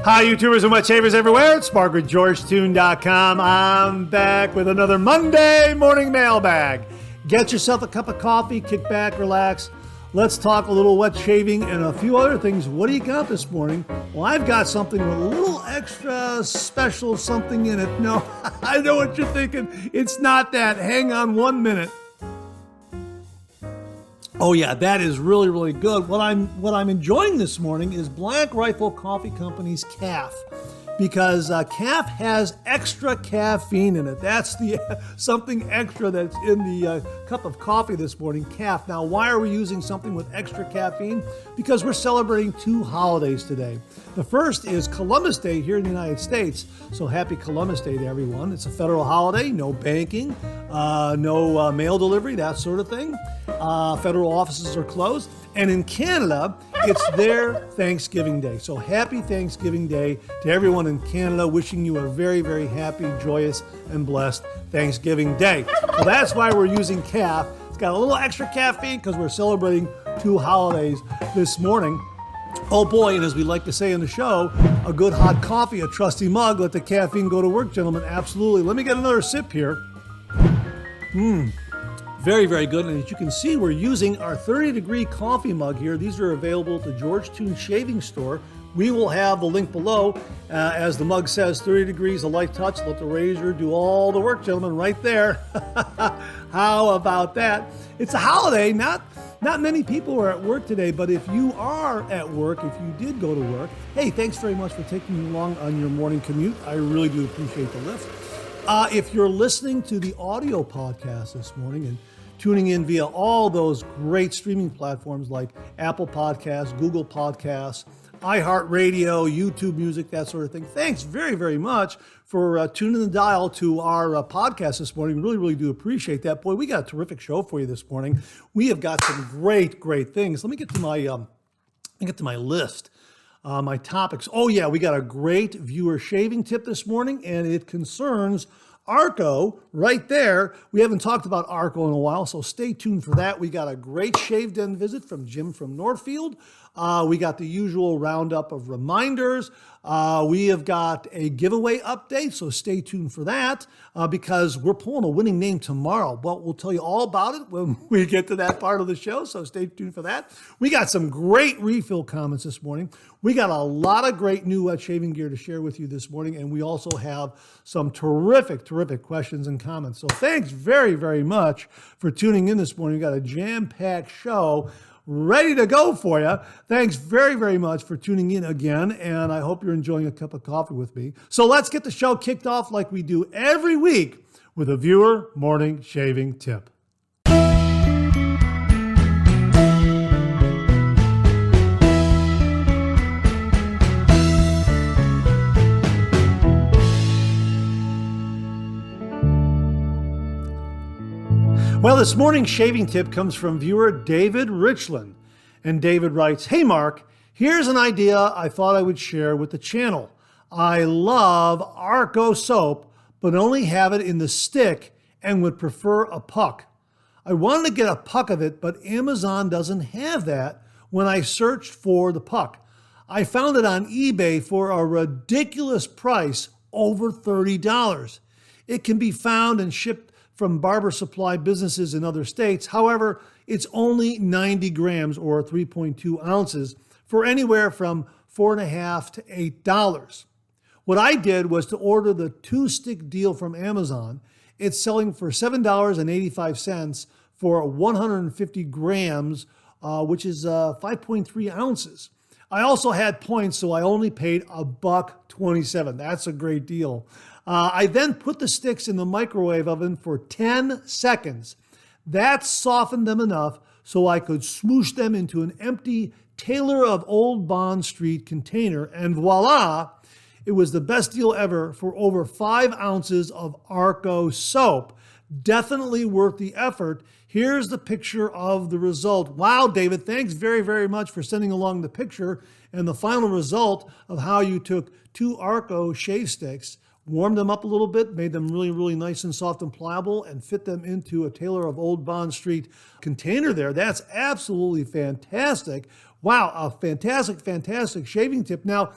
Hi, YouTubers and wet shavers everywhere. It's Mark with GeorgeToon.com. I'm back with another Monday morning mailbag. Get yourself a cup of coffee, kick back, relax. Let's talk a little wet shaving and a few other things. What do you got this morning? Well, I've got something with a little extra special something in it. No, I know what you're thinking. It's not that. Hang on 1 minute. Oh yeah, that is really, really good. What I'm enjoying this morning is Black Rifle Coffee Company's CAF, because CAF has extra caffeine in it. That's the something extra that's in the cup of coffee this morning, CAF. Now, why are we using something with extra caffeine? Because we're celebrating two holidays today. The first is Columbus Day here in the United States. So happy Columbus Day to everyone. It's a federal holiday, no banking, no mail delivery, that sort of thing. Federal offices are closed. And in Canada, it's their Thanksgiving Day. So happy Thanksgiving Day to everyone in Canada. Wishing you a very, very happy, joyous, and blessed Thanksgiving Day. So that's why we're using CAF. It's got a little extra caffeine because we're celebrating two holidays this morning. Oh boy, and as we like to say in the show, a good hot coffee, a trusty mug, let the caffeine go to work, gentlemen. Absolutely. Let me get another sip here. Very, very good. And as you can see, we're using our 30-degree coffee mug here. These are available at the George Toon Shaving Store. We will have the link below. As the mug says, 30 degrees, a light touch. Let the razor do all the work, gentlemen, right there. How about that? It's a holiday. Not many people are at work today, but if you are at work, if you did go to work, hey, thanks very much for taking me along on your morning commute. I really do appreciate the lift. If you're listening to the audio podcast this morning and tuning in via all those great streaming platforms like Apple Podcasts, Google Podcasts, iHeartRadio, YouTube Music, that sort of thing, thanks very, very much for tuning the dial to our podcast this morning. Really, really do appreciate that. Boy, we got a terrific show for you this morning. We have got some great, great things. Let me get to my list. My topics. Oh yeah, we got a great viewer shaving tip this morning, and it concerns Arco right there. We haven't talked about Arco in a while, so stay tuned for that. We got a great shave den visit from Jim from Northfield. We got the usual roundup of reminders. We have got a giveaway update, so stay tuned for that because we're pulling a winning name tomorrow. Well, we'll tell you all about it when we get to that part of the show, so stay tuned for that. We got some great refill comments this morning. We got a lot of great new wet shaving gear to share with you this morning, and we also have some terrific, terrific questions and comments. So thanks very, very much for tuning in this morning. We got a jam-packed show ready to go for you. Thanks very, very much for tuning in again, and I hope you're enjoying a cup of coffee with me. So let's get the show kicked off like we do every week with a viewer morning shaving tip. Well, this morning's shaving tip comes from viewer David Richland. And David writes, "Hey Mark, here's an idea I thought I would share with the channel. I love Arco soap, but only have it in the stick and would prefer a puck. I wanted to get a puck of it, but Amazon doesn't have that when I searched for the puck. I found it on eBay for a ridiculous price, over $30. It can be found and shipped from barber supply businesses in other states. However, it's only 90 grams or 3.2 ounces for anywhere from $4.50 to $8. What I did was to order the 2-stick deal from Amazon. It's selling for $7.85 for 150 grams, which is 5.3 ounces. I also had points, so I only paid $1.27. That's a great deal. I then put the sticks in the microwave oven for 10 seconds. That softened them enough so I could smoosh them into an empty Taylor of Old Bond Street container, and voila, it was the best deal ever for over 5 ounces of Arco soap. Definitely worth the effort. Here's the picture of the result. Wow, David, thanks very, very much for sending along the picture and the final result of how you took 2 Arco shave sticks, warmed them up a little bit, made them really, really nice and soft and pliable, and fit them into a Taylor of Old Bond Street container there. That's absolutely fantastic. Wow, a fantastic shaving tip. Now,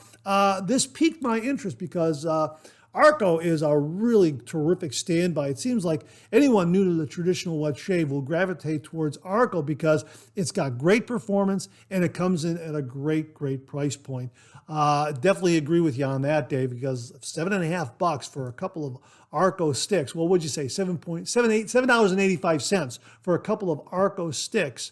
this piqued my interest because Arco is a really terrific standby. It seems like anyone new to the traditional wet shave will gravitate towards Arco because it's got great performance and it comes in at a great price point. Definitely agree with you on that, Dave, because $7.50 for a couple of Arco sticks. Well, what'd you say? $7.85 for a couple of Arco sticks.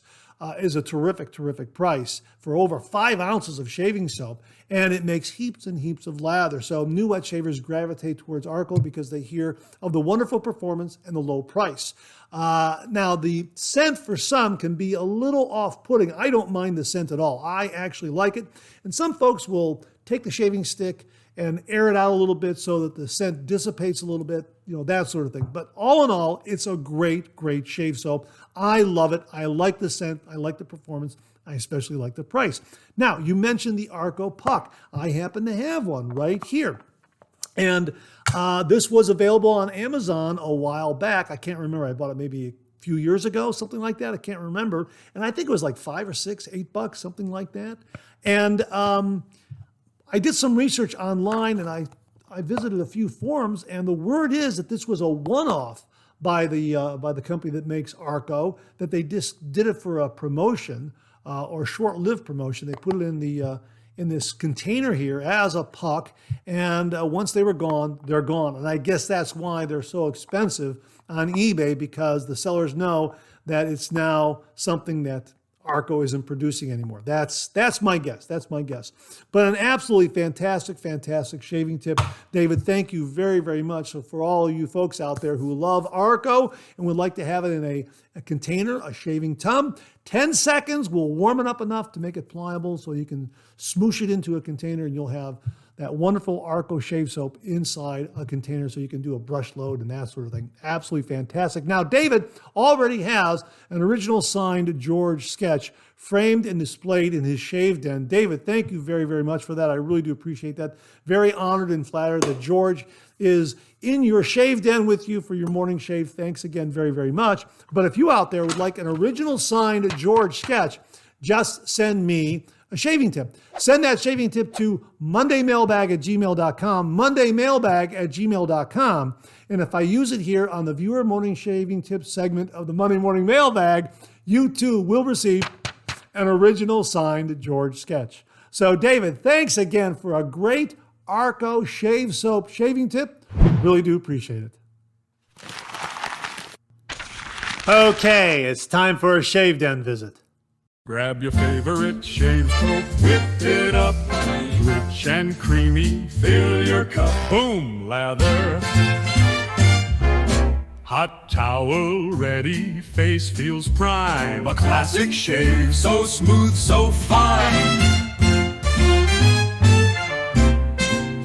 Is a terrific price for over 5 ounces of shaving soap, and it makes heaps and heaps of lather. So new wet shavers gravitate towards Arco because they hear of the wonderful performance and the low price. Now, the scent for some can be a little off-putting. I don't mind the scent at all. I actually like it, and some folks will take the shaving stick and air it out a little bit so that the scent dissipates a little bit, that sort of thing. But all in all, it's a great shave soap. I love it. I like the scent. I like the performance. I especially like the price. Now, you mentioned the Arco Puck. I happen to have one right here. And this was available on Amazon a while back. I can't remember. I bought it maybe a few years ago, something like that. I can't remember. And I think it was like $5 or $6, $8, something like that. And I did some research online, and I visited a few forums, and the word is that this was a one-off by the company that makes Arco, that they just did it for a promotion or short-lived promotion. They put it in this container here as a puck, and once they were gone, they're gone. And I guess that's why they're so expensive on eBay, because the sellers know that it's now something that Arco isn't producing anymore. That's my guess. But an absolutely fantastic shaving tip. David, thank you very much. So for all of you folks out there who love Arco and would like to have it in a container, a shaving tub, 10 seconds will warm it up enough to make it pliable so you can smoosh it into a container, and you'll have that wonderful Arco shave soap inside a container so you can do a brush load and that sort of thing. Absolutely fantastic. Now, David already has an original signed George sketch framed and displayed in his shave den. David, thank you very much for that. I really do appreciate that. Very honored and flattered that George is in your shave den with you for your morning shave. Thanks again very much. But if you out there would like an original signed George sketch, just send me a shaving tip. Send that shaving tip to mondaymailbag@gmail.com, mondaymailbag@gmail.com. And if I use it here on the viewer morning shaving tips segment of the Monday Morning Mailbag, you too will receive an original signed George sketch. So David, thanks again for a great Arco shave soap shaving tip. Really do appreciate it. Okay, it's time for a shave den visit. Grab your favorite shave soap, whip it up, rich and creamy, fill your cup, boom, lather. Hot towel ready, face feels prime, a classic shave, so smooth, so fine.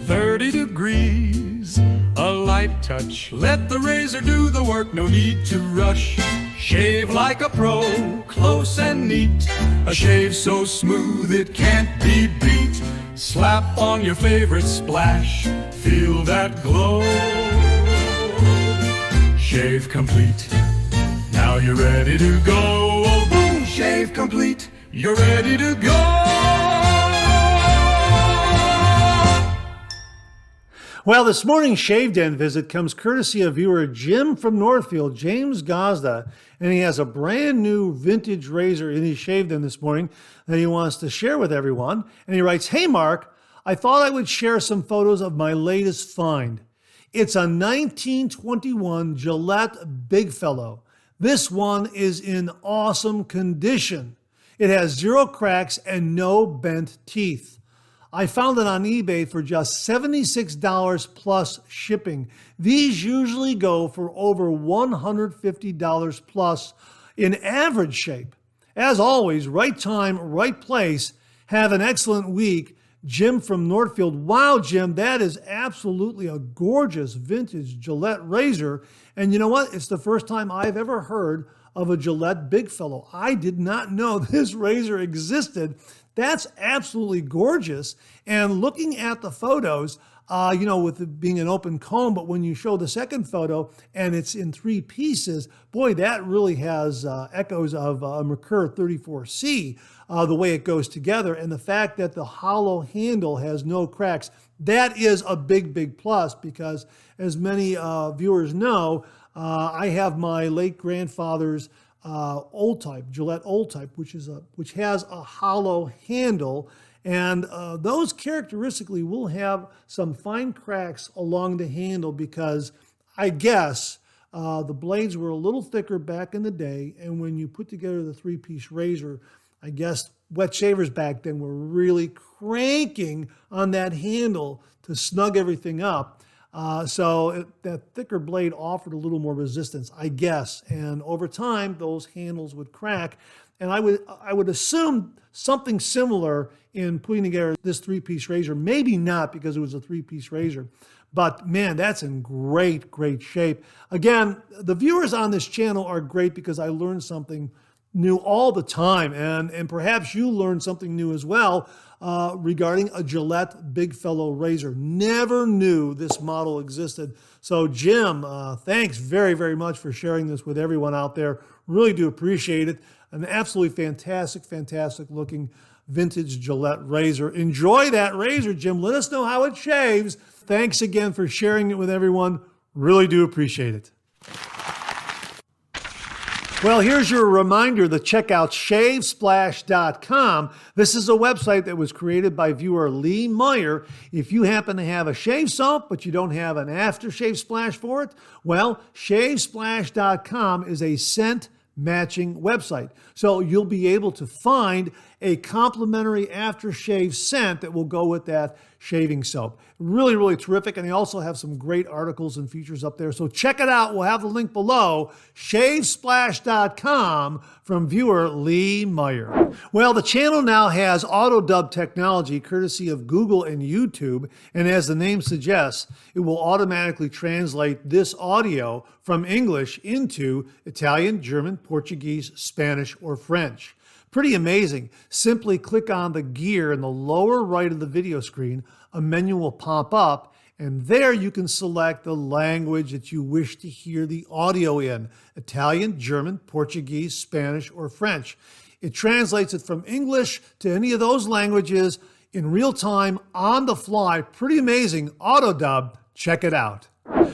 30 degrees, a light touch, let the razor do the work, no need to rush. Shave like a pro, close and neat. A shave so smooth it can't be beat. Slap on your favorite splash, feel that glow. Shave complete, now you're ready to go. Oh, boom, shave complete, you're ready to go. Well, this morning's Shave Den visit comes courtesy of viewer Jim from Northfield, James Gazda, and he has a brand new vintage razor in his Shave Den this morning that he wants to share with everyone. And he writes, "Hey Mark, I thought I would share some photos of my latest find. It's a 1921 Gillette Big Fellow. This one is in awesome condition. It has 0 cracks and no bent teeth. I found it on eBay for just $76 plus shipping. These usually go for over $150 plus in average shape. As always, right time, right place. Have an excellent week." Jim from Northfield. Wow, Jim, that is absolutely a gorgeous vintage Gillette razor. And you know what? It's the first time I've ever heard of a Gillette Big Fellow. I did not know this razor existed. That's absolutely gorgeous. And looking at the photos, with it being an open comb, but when you show the second photo and it's in 3 pieces, boy, that really has echoes of a Merkur 34C, the way it goes together. And the fact that the hollow handle has no cracks, that is a big, big plus, because as many viewers know, I have my late grandfather's old type, Gillette old type, which has a hollow handle. And those characteristically will have some fine cracks along the handle because I guess the blades were a little thicker back in the day. And when you put together the 3-piece razor, I guess wet shavers back then were really cranking on that handle to snug everything up. That thicker blade offered a little more resistance, I guess. And over time, those handles would crack. And I would assume something similar in putting together this 3-piece razor. Maybe not, because it was a 3-piece razor. But man, that's in great, great shape. Again, the viewers on this channel are great because I learn something new all the time. And perhaps you learned something new as well regarding a Gillette Big Fellow razor. Never knew this model existed. So Jim, thanks very, very much for sharing this with everyone out there. Really do appreciate it. An absolutely fantastic, fantastic looking vintage Gillette razor. Enjoy that razor, Jim. Let us know how it shaves. Thanks again for sharing it with everyone. Really do appreciate it. Well, here's your reminder to check out shavesplash.com. This is a website that was created by viewer Lee Meyer. If you happen to have a shave soap, but you don't have an aftershave splash for it, well, shavesplash.com is a scent matching website. So you'll be able to find a complimentary aftershave scent that will go with that shaving soap. Really, really terrific. And they also have some great articles and features up there. So check it out. We'll have the link below, shavesplash.com, from viewer Lee Meyer. Well, the channel now has auto dub technology courtesy of Google and YouTube. And as the name suggests, it will automatically translate this audio from English into Italian, German, Portuguese, Spanish, or French. Pretty amazing. Simply click on the gear in the lower right of the video screen. A menu will pop up, and there you can select the language that you wish to hear the audio in: Italian, German, Portuguese, Spanish, or French. It translates it from English to any of those languages in real time, on the fly. Pretty amazing. Auto dub. Check it out.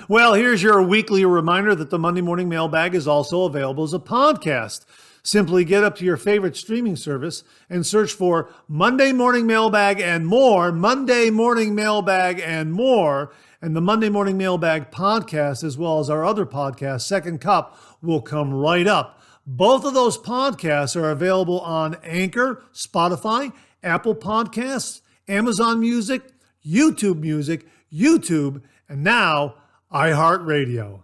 Well, here's your weekly reminder that the Monday Morning Mailbag is also available as a podcast. Simply get up to your favorite streaming service and search for Monday Morning Mailbag and more, Monday Morning Mailbag and more, and the Monday Morning Mailbag podcast, as well as our other podcast, Second Cup, will come right up. Both of those podcasts are available on Anchor, Spotify, Apple Podcasts, Amazon Music, YouTube, and now iHeartRadio.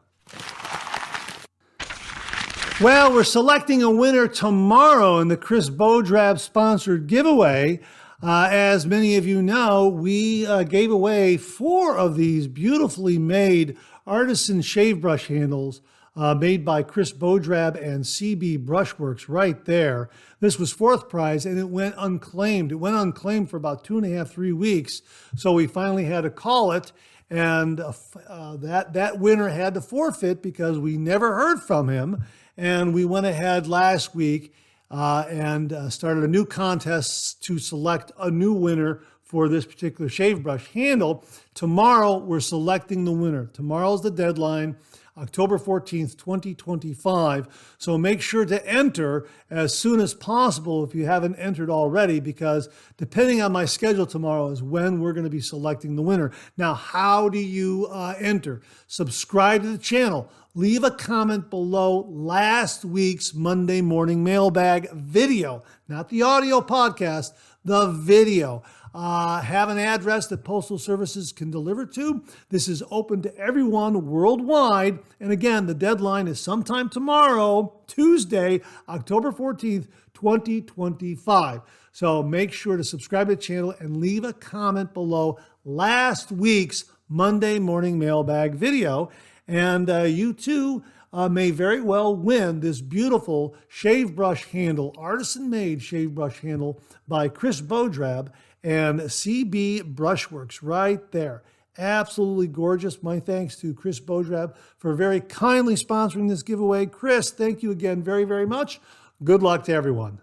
Well, we're selecting a winner tomorrow in the Chris Bodrab sponsored giveaway. As many of you know, we gave away 4 of these beautifully made artisan shave brush handles made by Chris Bodrab and CB Brushworks right there. This was 4th prize, and it went unclaimed. It went unclaimed for about 2.5, 3 weeks. So we finally had to call it. And that winner had to forfeit because we never heard from him. And we went ahead last week and started a new contest to select a new winner for this particular shave brush handle. Tomorrow, we're selecting the winner. Tomorrow's the deadline, October 14th, 2025. So make sure to enter as soon as possible if you haven't entered already, because depending on my schedule tomorrow is when we're going to be selecting the winner. Now, how do you enter? Subscribe to the channel. Leave a comment below last week's Monday Morning Mailbag video, not the audio podcast, the video. Have an address that Postal Services can deliver to. This is open to everyone worldwide. And again, the deadline is sometime tomorrow, Tuesday, October 14th, 2025. So make sure to subscribe to the channel and leave a comment below last week's Monday Morning Mailbag video. And you too may very well win this beautiful shave brush handle, artisan-made shave brush handle by Chris Bodrab and CB Brushworks right there. Absolutely gorgeous. My thanks to Chris Bodrab for very kindly sponsoring this giveaway. Chris, thank you again very, very much. Good luck to everyone.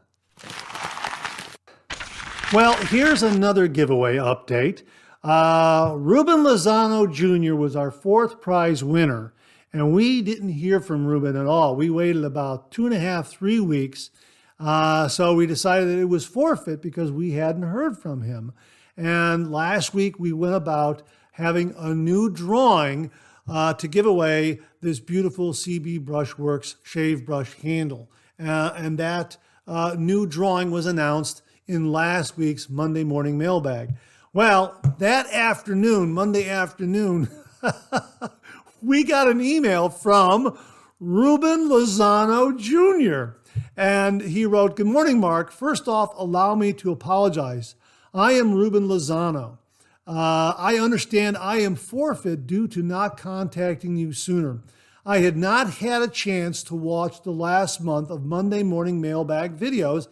Well, here's another giveaway update. Ruben Lozano Jr. was our fourth prize winner, and we didn't hear from Ruben at all. We waited about 2.5, 3 weeks, so we decided that it was forfeit because we hadn't heard from him. And last week we went about having a new drawing to give away this beautiful CB Brushworks shave brush handle. And that new drawing was announced in last week's Monday morning mailbag. Well, that afternoon, Monday afternoon, we got an email from Ruben Lozano Jr. And he wrote, "Good morning, Mark. First off, allow me to apologize. I am Ruben Lozano. I understand I am forfeit due to not contacting you sooner. I had not had a chance to watch the last month of Monday morning mailbag videos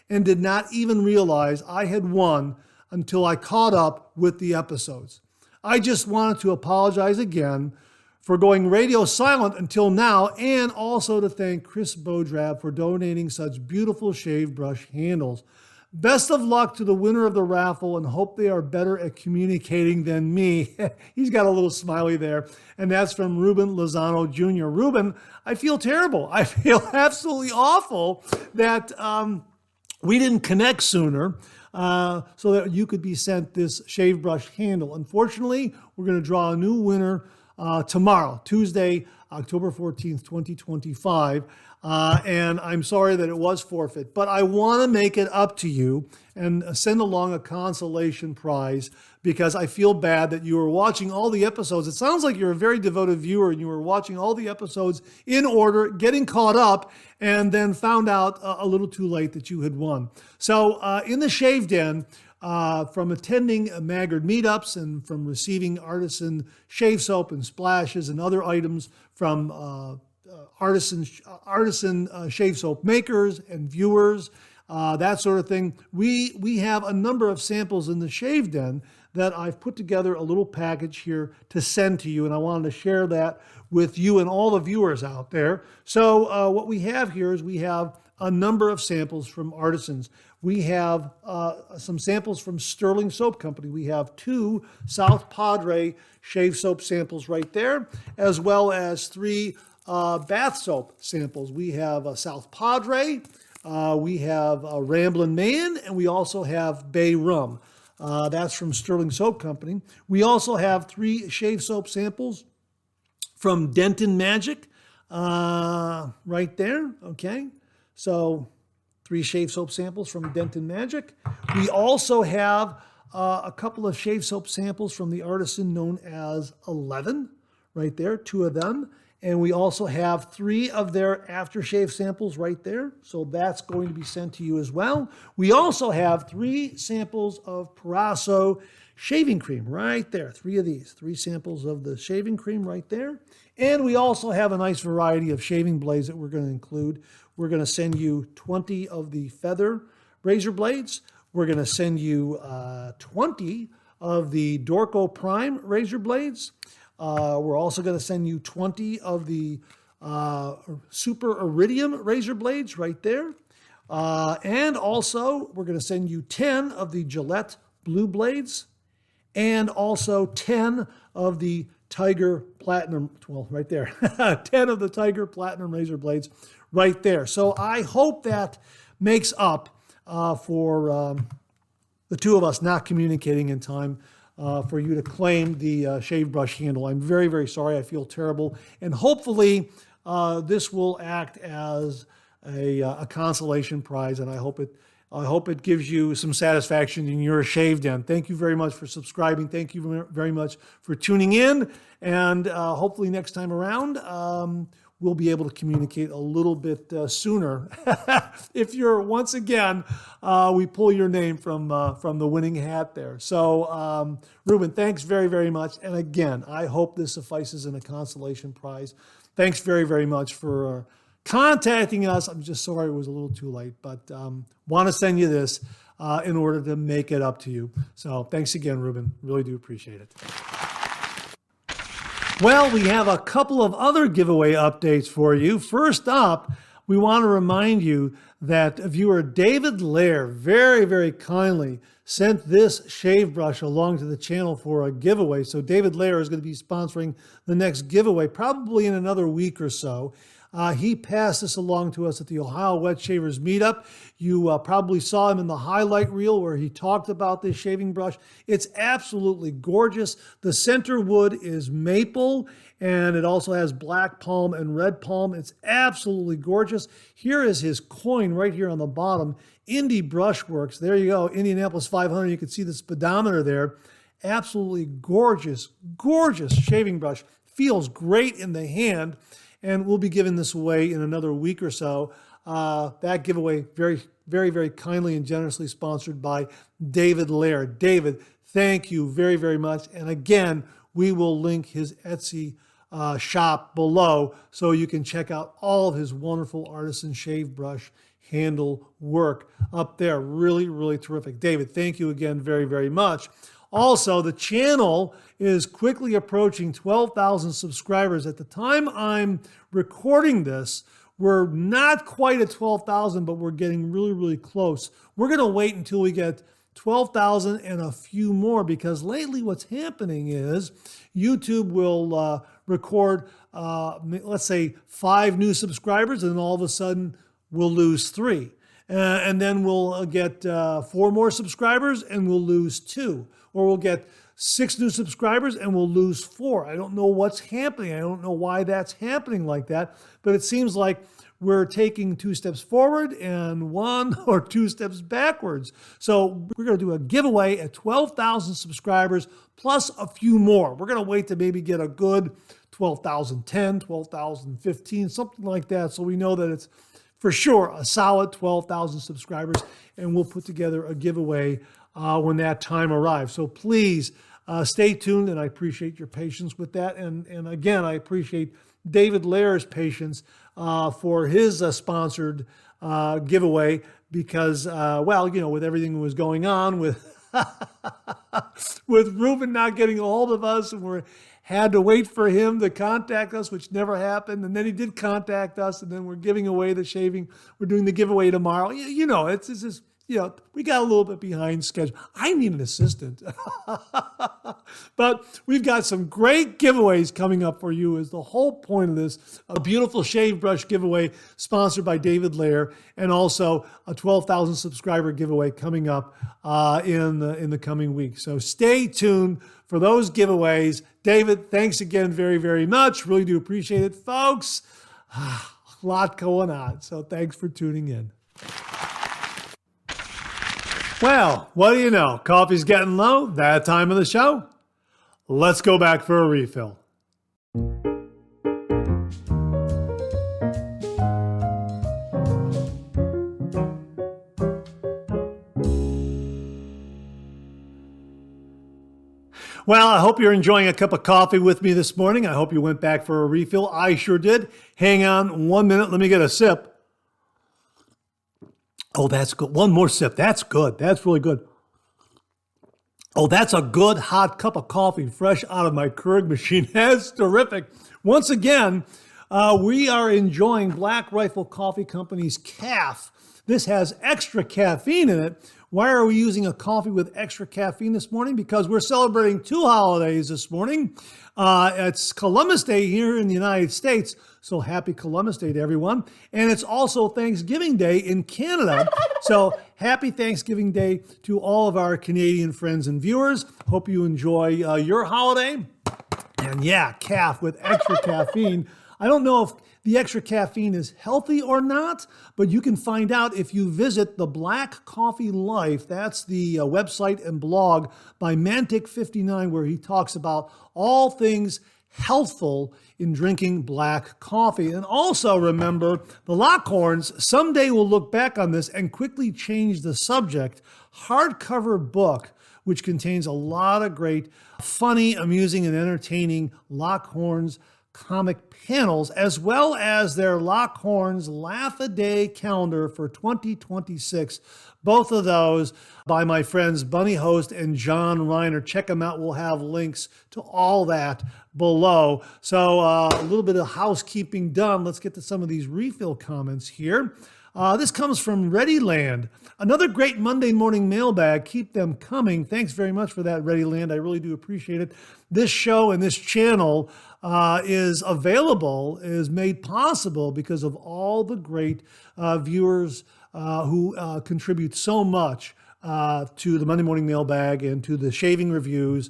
and did not even realize I had won until I caught up with the episodes. I just wanted to apologize again for going radio silent until now, and also to thank Chris Bodrab for donating such beautiful shave brush handles. Best of luck to the winner of the raffle, and hope they are better at communicating than me." He's got a little smiley there. And that's from Ruben Lozano Jr. Ruben, I feel terrible. I feel absolutely awful that we didn't connect sooner so that you could be sent this shave brush handle. Unfortunately, we're going to draw a new winner tomorrow, Tuesday, October 14th, 2025. And I'm sorry that it was forfeit, but I want to make it up to you and send along a consolation prize because I feel bad that you were watching all the episodes. It sounds like you're a very devoted viewer and you were watching all the episodes in order, getting caught up, and then found out a little too late that you had won. So in the Shave Den, from attending Maggard meetups and from receiving artisan shave soap and splashes and other items from artisan shave soap makers and viewers, that sort of thing. We have a number of samples in the Shave Den that I've put together a little package here to send to you, and I wanted to share that with you and all the viewers out there. So what we have here is we have a number of samples from artisans. We have some samples from Sterling Soap Company. We have 2 South Padre shave soap samples right there, as well as 3 bath soap samples. We have South Padre, we have Ramblin' Man, and we also have Bay Rum. That's from Sterling Soap Company. We also have 3 shave soap samples from Denton Magic, right there, okay? So 3 shave soap samples from Denton Magic. We also have a couple of shave soap samples from the artisan known as 11, right there, 2 of them. And we also have 3 of their aftershave samples right there. So that's going to be sent to you as well. We also have 3 samples of Parasso shaving cream right there. 3 of these, 3 samples of the shaving cream right there. And we also have a nice variety of shaving blades that we're going to include. We're going to send you 20 of the feather razor blades. We're going to send you 20 of the Dorco Prime razor blades. We're also going to send you 20 of the Super Iridium razor blades right there. And also, we're going to send you 10 of the Gillette Blue blades and also 10 of the Tiger Platinum, well, right there, 10 of the Tiger Platinum razor blades right there. So I hope that makes up for the 2 of us not communicating in time for you to claim the shave brush handle. I'm very, very sorry. I feel terrible. And hopefully this will act as a consolation prize, and I hope it gives you some satisfaction in your Shave Den. Thank you very much for subscribing. Thank you very much for tuning in. And hopefully next time around, we'll be able to communicate a little bit sooner. If you're, once again, we pull your name from the winning hat there. So, Ruben, thanks very, very much. And again, I hope this suffices in a consolation prize. Thanks very, very much for contacting us. I'm just sorry it was a little too late, but want to send you this in order to make it up to you. So thanks again, Ruben. Really do appreciate it. Well, we have a couple of other giveaway updates for you. First up, we want to remind you that viewer David Lair very, very kindly sent this shave brush along to the channel for a giveaway. So David Lair is going to be sponsoring the next giveaway, probably in another week or so. He passed this along to us at the Ohio Wet Shavers Meetup. You probably saw him in the highlight reel where he talked about this shaving brush. It's absolutely gorgeous. The center wood is maple, and it also has black palm and red palm. It's absolutely gorgeous. Here is his coin right here on the bottom. Indie Brushworks. There you go, Indianapolis 500. You can see the speedometer there. Absolutely gorgeous, gorgeous shaving brush. Feels great in the hand. And we'll be giving this away in another week or so. That giveaway very, very, very kindly and generously sponsored by David Lair. David, thank you very, very much. And again, we will link his Etsy shop below so you can check out all of his wonderful artisan shave brush handle work up there. Really, really terrific. David, thank you again very, very much. Also, the channel is quickly approaching 12,000 subscribers. At the time I'm recording this, we're not quite at 12,000, but we're getting really, really close. We're going to wait until we get 12,000 and a few more, because lately what's happening is YouTube will record, let's say, 5 new subscribers, and then all of a sudden we'll lose 3. And then we'll get 4 more subscribers and we'll lose 2. Or we'll get 6 new subscribers and we'll lose 4. I don't know what's happening. I don't know why that's happening like that. But it seems like we're taking 2 steps forward and 1 or 2 steps backwards. So we're going to do a giveaway at 12,000 subscribers plus a few more. We're going to wait to maybe get a good 12,010, 12,015, something like that. So we know that it's for sure a solid 12,000 subscribers, and we'll put together a giveaway when that time arrives. So please stay tuned, and I appreciate your patience with that. And again, I appreciate David Lair's patience for his sponsored giveaway, because, well, you know, with everything that was going on with with Ruben not getting a hold of us, and we had to wait for him to contact us, which never happened. And then he did contact us, and then we're giving away the shaving. We're doing the giveaway tomorrow. You know, it's just, you know, we got a little bit behind schedule. I need an assistant. But we've got some great giveaways coming up for you, is the whole point of this. A beautiful shave brush giveaway sponsored by David Lair, and also a 12,000 subscriber giveaway coming up in the coming weeks. So stay tuned for those giveaways. David, thanks again very, very much. Really do appreciate it, folks. A lot going on. So thanks for tuning in. Well, what do you know? Coffee's getting low. That time of the show. Let's go back for a refill. Well, I hope you're enjoying a cup of coffee with me this morning. I hope you went back for a refill. I sure did. Hang on 1 minute. Let me get a sip. Oh, that's good. One more sip. That's good. That's really good. Oh, that's a good hot cup of coffee fresh out of my Keurig machine. That's terrific. Once again, we are enjoying Black Rifle Coffee Company's CAF. This has extra caffeine in it. Why are we using a coffee with extra caffeine this morning? Because we're celebrating 2 holidays this morning. It's Columbus Day here in the United States, so happy Columbus Day to everyone. And it's also Thanksgiving Day in Canada. So happy Thanksgiving Day to all of our Canadian friends and viewers. Hope you enjoy your holiday. And yeah, CAF with extra caffeine. I don't know if the extra caffeine is healthy or not, but you can find out if you visit the Black Coffee Life. That's the website and blog by Mantic59, where he talks about all things healthful in drinking black coffee. And also remember, the Lockhorns someday will look back on this and quickly change the subject. Hardcover book, which contains a lot of great, funny, amusing, and entertaining Lockhorns comic panels, as well as their Lockhorns Laugh-A-Day calendar for 2026. Both of those by my friends Bunny Host and John Reiner. Check them out. We'll have links to all that below. So a little bit of housekeeping done. Let's get to some of these refill comments here. This comes from Readyland. Another great Monday morning mailbag. Keep them coming. Thanks very much for that, Readyland. I really do appreciate it. This show and this channel is made possible because of all the great viewers who contribute so much to the Monday morning mailbag and to the shaving reviews.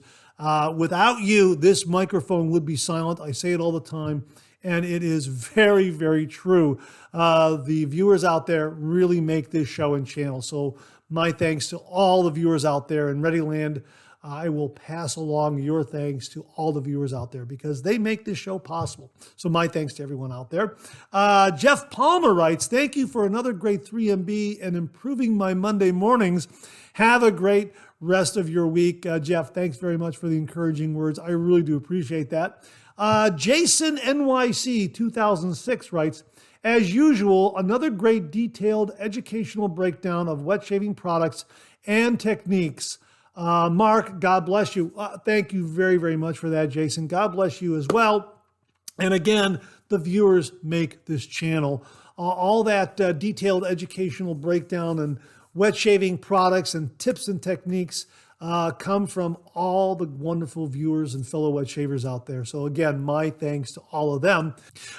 Without you, this microphone would be silent. I say it all the time. And it is very, very true. The viewers out there really make this show and channel. So my thanks to all the viewers out there in Readyland. I will pass along your thanks to all the viewers out there because they make this show possible. So my thanks to everyone out there. Jeff Palmer writes, thank you for another great 3MB and improving my Monday mornings. Have a great rest of your week. Jeff, thanks very much for the encouraging words. I really do appreciate that. Jason NYC 2006 writes, as usual, another great detailed educational breakdown of wet shaving products and techniques. Mark, God bless you. Thank you very, very much for that, Jason. God bless you as well. And again, the viewers make this channel. All that detailed educational breakdown and wet shaving products and tips and techniques come from all the wonderful viewers and fellow wet shavers out there. So again, my thanks to all of them.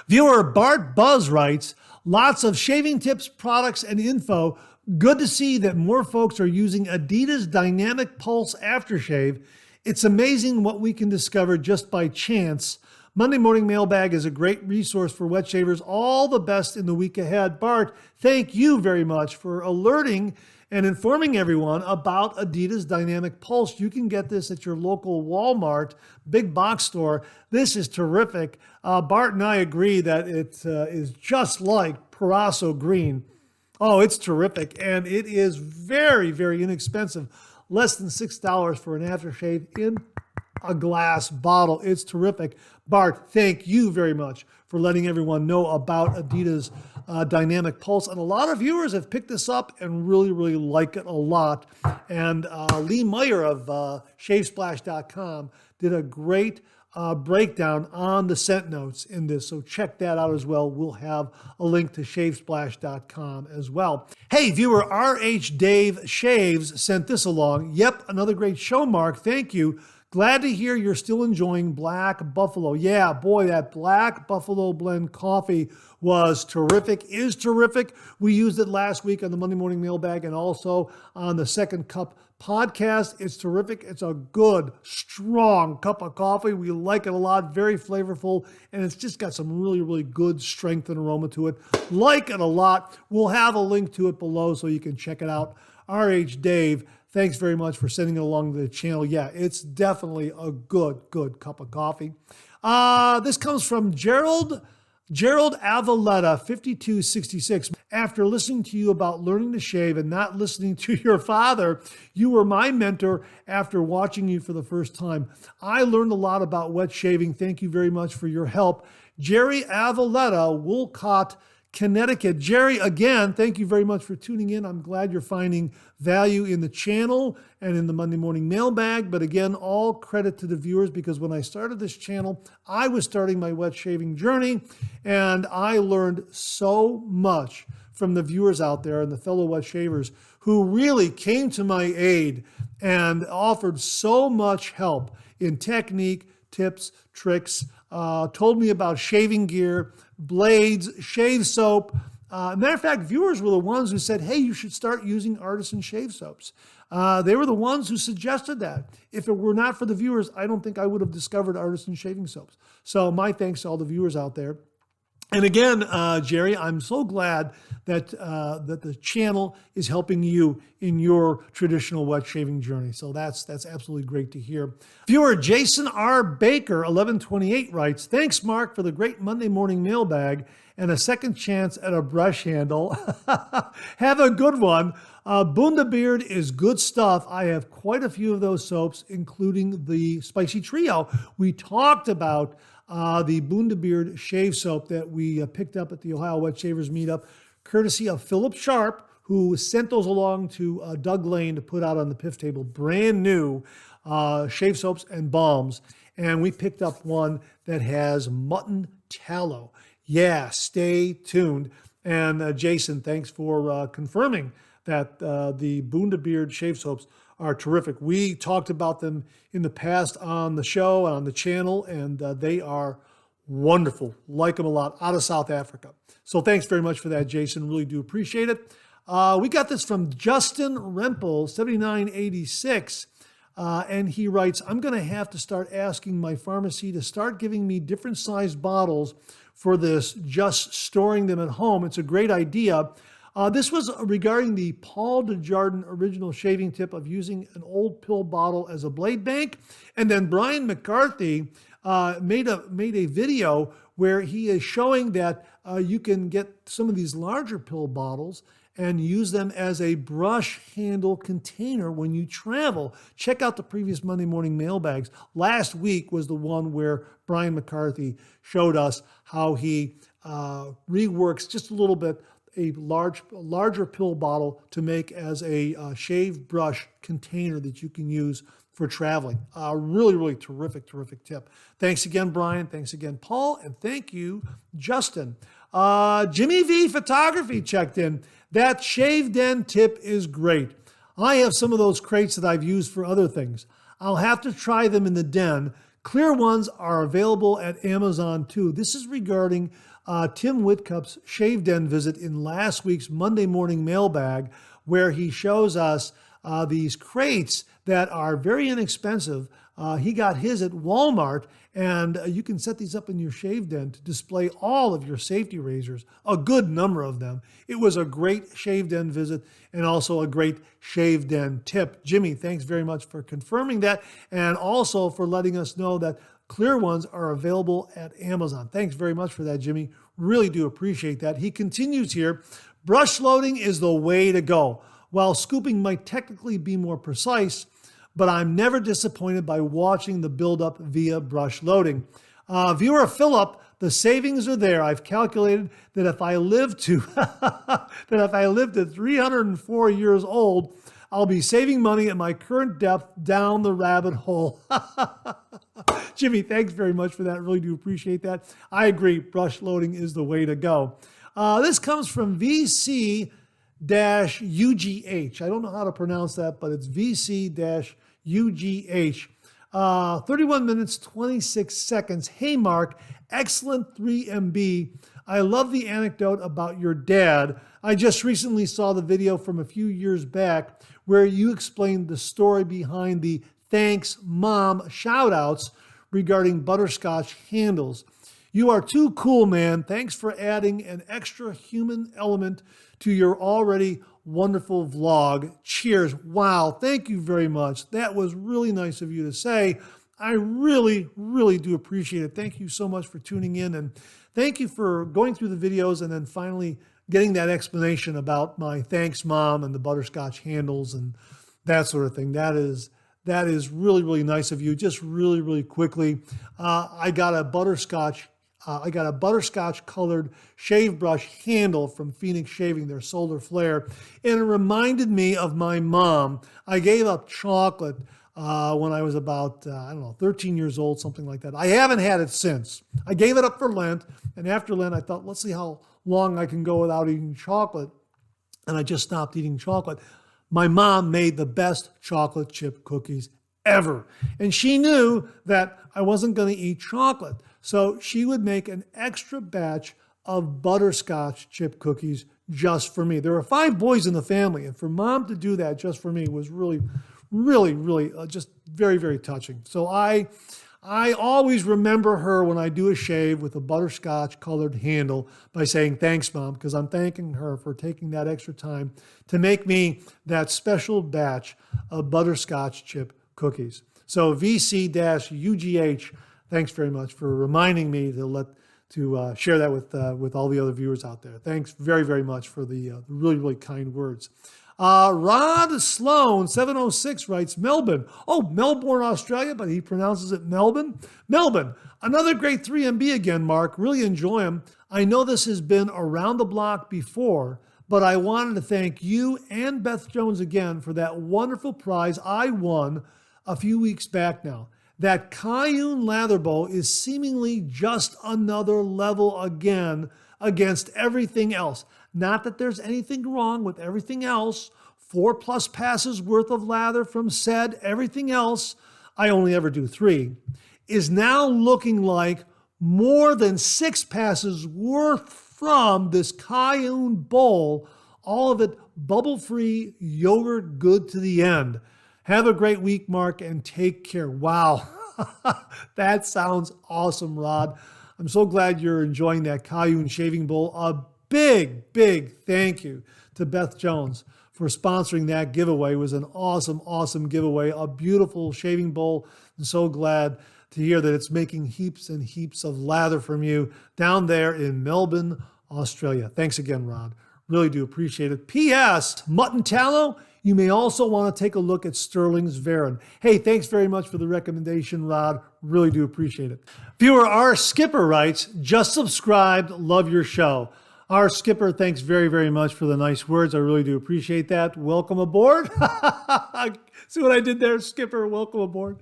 Viewer Bart Buzz writes, lots of shaving tips, products, and info. Good to see that more folks are using Adidas Dynamic Pulse Aftershave. It's amazing what we can discover just by chance. Monday Morning Mailbag is a great resource for wet shavers. All the best in the week ahead. Bart, thank you very much for alerting and informing everyone about Adidas Dynamic Pulse. You can get this at your local Walmart, big box store. This is terrific. Bart and I agree that it is just like Parasso Green. Oh, it's terrific. And it is very, very inexpensive. Less than $6 for an aftershave in a glass bottle. It's terrific. Bart, thank you very much for letting everyone know about Adidas Dynamic Pulse. And a lot of viewers have picked this up and really, really like it a lot. And Lee Meyer of ShaveSplash.com did a great breakdown on the scent notes in this. So check that out as well. We'll have a link to ShaveSplash.com as well. Hey, viewer RH Dave Shaves sent this along. Yep, another great show, Mark. Thank you. Glad to hear you're still enjoying Black Buffalo. Yeah, boy, that Black Buffalo blend coffee was terrific, is terrific. We used it last week on the Monday Morning Mailbag and also on the Second Cup podcast. It's terrific. It's a good, strong cup of coffee. We like it a lot. Very flavorful. And it's just got some really, really good strength and aroma to it. Like it a lot. We'll have a link to it below so you can check it out. RH Dave, thanks very much for sending it along to the channel. Yeah, it's definitely a good, good cup of coffee. This comes from Gerald Avaletta, 5266. After listening to you about learning to shave and not listening to your father, you were my mentor after watching you for the first time. I learned a lot about wet shaving. Thank you very much for your help. Jerry Avaletta, Wolcott, Connecticut. Jerry, again, thank you very much for tuning in. I'm glad you're finding value in the channel and in the Monday Morning Mailbag. But again, all credit to the viewers because when I started this channel, I was starting my wet shaving journey and I learned so much from the viewers out there and the fellow wet shavers who really came to my aid and offered so much help in technique, tips, tricks, told me about shaving gear, blades, shave soap. Matter of fact, viewers were the ones who said, hey, you should start using artisan shave soaps. They were the ones who suggested that. If it were not for the viewers, I don't think I would have discovered artisan shaving soaps. So my thanks to all the viewers out there. And again, Jerry, I'm so glad that that the channel is helping you in your traditional wet shaving journey. So that's absolutely great to hear. Viewer Jason R. Baker, 1128 writes, "Thanks, Mark, for the great Monday morning mailbag and a second chance at a brush handle. Have a good one. Bundabeard is good stuff. I have quite a few of those soaps, including the Spicy Trio. We talked about the Bundabeard shave soap that we picked up at the Ohio Wet Shavers Meetup, courtesy of Philip Sharp, who sent those along to Doug Lane to put out on the PIF table. Brand new shave soaps and balms. And we picked up one that has mutton tallow. Yeah, stay tuned. And Jason, thanks for confirming that the Bundabeard shave soaps are terrific. We talked about them in the past on the show and on the channel, and they are wonderful. Like them a lot, out of South Africa. So thanks very much for that, Jason. Really do appreciate it. We got this from Justin Rempel, 7986. And he writes, "I'm going to have to start asking my pharmacy to start giving me different sized bottles for this, just storing them at home. It's a great idea." This was regarding the Paul Desjardins original shaving tip of using an old pill bottle as a blade bank. And then Brian McCarthy made a video where he is showing that you can get some of these larger pill bottles and use them as a brush handle container when you travel. Check out the previous Monday morning mailbags. Last week was the one where Brian McCarthy showed us how he reworks just a little bit a larger pill bottle to make as a shave brush container that you can use for traveling. Really terrific tip. Thanks again, Brian. Thanks again, Paul. And thank you, Justin. Jimmy V Photography checked in. That shave den tip is great. I have some of those crates that I've used for other things. I'll have to try them in the den. Clear ones are available at Amazon too. This is regarding Tim Whitcup's Shave Den visit in last week's Monday morning mailbag, where he shows us these crates that are very inexpensive. He got his at Walmart, and you can set these up in your shave den to display all of your safety razors, a good number of them. It was a great shave den visit and also a great shave den tip. Jimmy, thanks very much for confirming that and also for letting us know that clear ones are available at Amazon. Thanks very much for that, Jimmy. Really do appreciate that. He continues here, brush loading is the way to go. While scooping might technically be more precise, but I'm never disappointed by watching the buildup via brush loading. Viewer Philip, the savings are there. I've calculated that if I live to 304 years old, I'll be saving money at my current depth down the rabbit hole. Jimmy, thanks very much for that. Really do appreciate that. I agree. Brush loading is the way to go. This comes from VC-UGH. I don't know how to pronounce that, but it's VC-UGH. 31 minutes, 26 seconds. Hey, Mark, excellent 3MB. I love the anecdote about your dad. I just recently saw the video from a few years back where you explained the story behind the thanks mom shout-outs regarding butterscotch handles. You are too cool, man. Thanks for adding an extra human element to your already wonderful vlog. Cheers. Wow. Thank you very much. That was really nice of you to say. I really do appreciate it. Thank you so much for tuning in, and thank you for going through the videos and then finally getting that explanation about my thanks mom and the butterscotch handles and that sort of thing. That is really nice of you. Just really quickly, I got a butterscotch colored shave brush handle from Phoenix Shaving, their solar flare, and it reminded me of my mom. I gave up chocolate when I was about, 13 years old, something like that. I haven't had it since. I gave it up for Lent, and after Lent, I thought, let's see how long I can go without eating chocolate, and I just stopped eating chocolate. My mom made the best chocolate chip cookies ever, and she knew that I wasn't going to eat chocolate, so she would make an extra batch of butterscotch chip cookies just for me. There were 5 boys in the family, and for mom to do that just for me was really just very touching. So I I always remember her when I do a shave with a butterscotch colored handle by saying, thanks, Mom, because I'm thanking her for taking that extra time to make me that special batch of butterscotch chip cookies. So VC-UGH, thanks very much for reminding me to share that with all the other viewers out there. Thanks very, very much for the really, really kind words. Rod Sloan, 706, writes, Melbourne. Oh, Melbourne, Australia, but he pronounces it Melbourne. Melbourne, another great 3MB again, Mark. Really enjoy him. I know this has been around the block before, but I wanted to thank you and Beth Jones again for that wonderful prize I won a few weeks back now. That Cayenne lather bow is seemingly just another level again against everything else. Not that there's anything wrong with everything else. 4+ passes worth of lather from said everything else, I only ever do 3, is now looking like more than 6 passes worth from this Cayenne bowl, all of it bubble-free, yogurt good to the end. Have a great week, Mark, and take care. Wow, that sounds awesome, Rod. I'm so glad you're enjoying that Cayenne shaving bowl. A big, big thank you to Beth Jones for sponsoring that giveaway. It was an awesome, awesome giveaway. A beautiful shaving bowl. I'm so glad to hear that it's making heaps and heaps of lather from you down there in Melbourne, Australia. Thanks again, Rod. Really do appreciate it. P.S. Mutton tallow. You may also want to take a look at Sterling's Varon. Hey, thanks very much for the recommendation, Rod. Really do appreciate it. Viewer R. Skipper writes, just subscribed, love your show. R. Skipper, thanks very, very much for the nice words. I really do appreciate that. Welcome aboard. See what I did there, Skipper? Welcome aboard.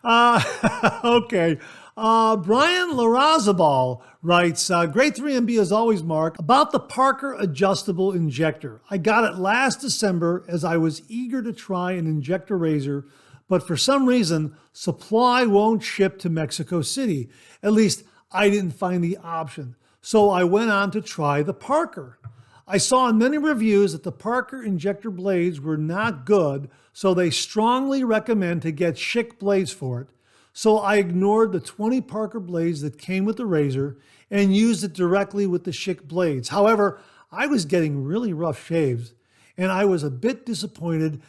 Okay. Brian Larazabal writes, great 3MB as always, Mark, about the Parker adjustable injector. I got it last December as I was eager to try an injector razor, but for some reason, supply won't ship to Mexico City. At least I didn't find the option. So I went on to try the Parker. I saw in many reviews that the Parker injector blades were not good, so they strongly recommend to get Schick blades for it. So I ignored the 20 Parker blades that came with the razor and used it directly with the Schick blades. However, I was getting really rough shaves, and I was a bit disappointed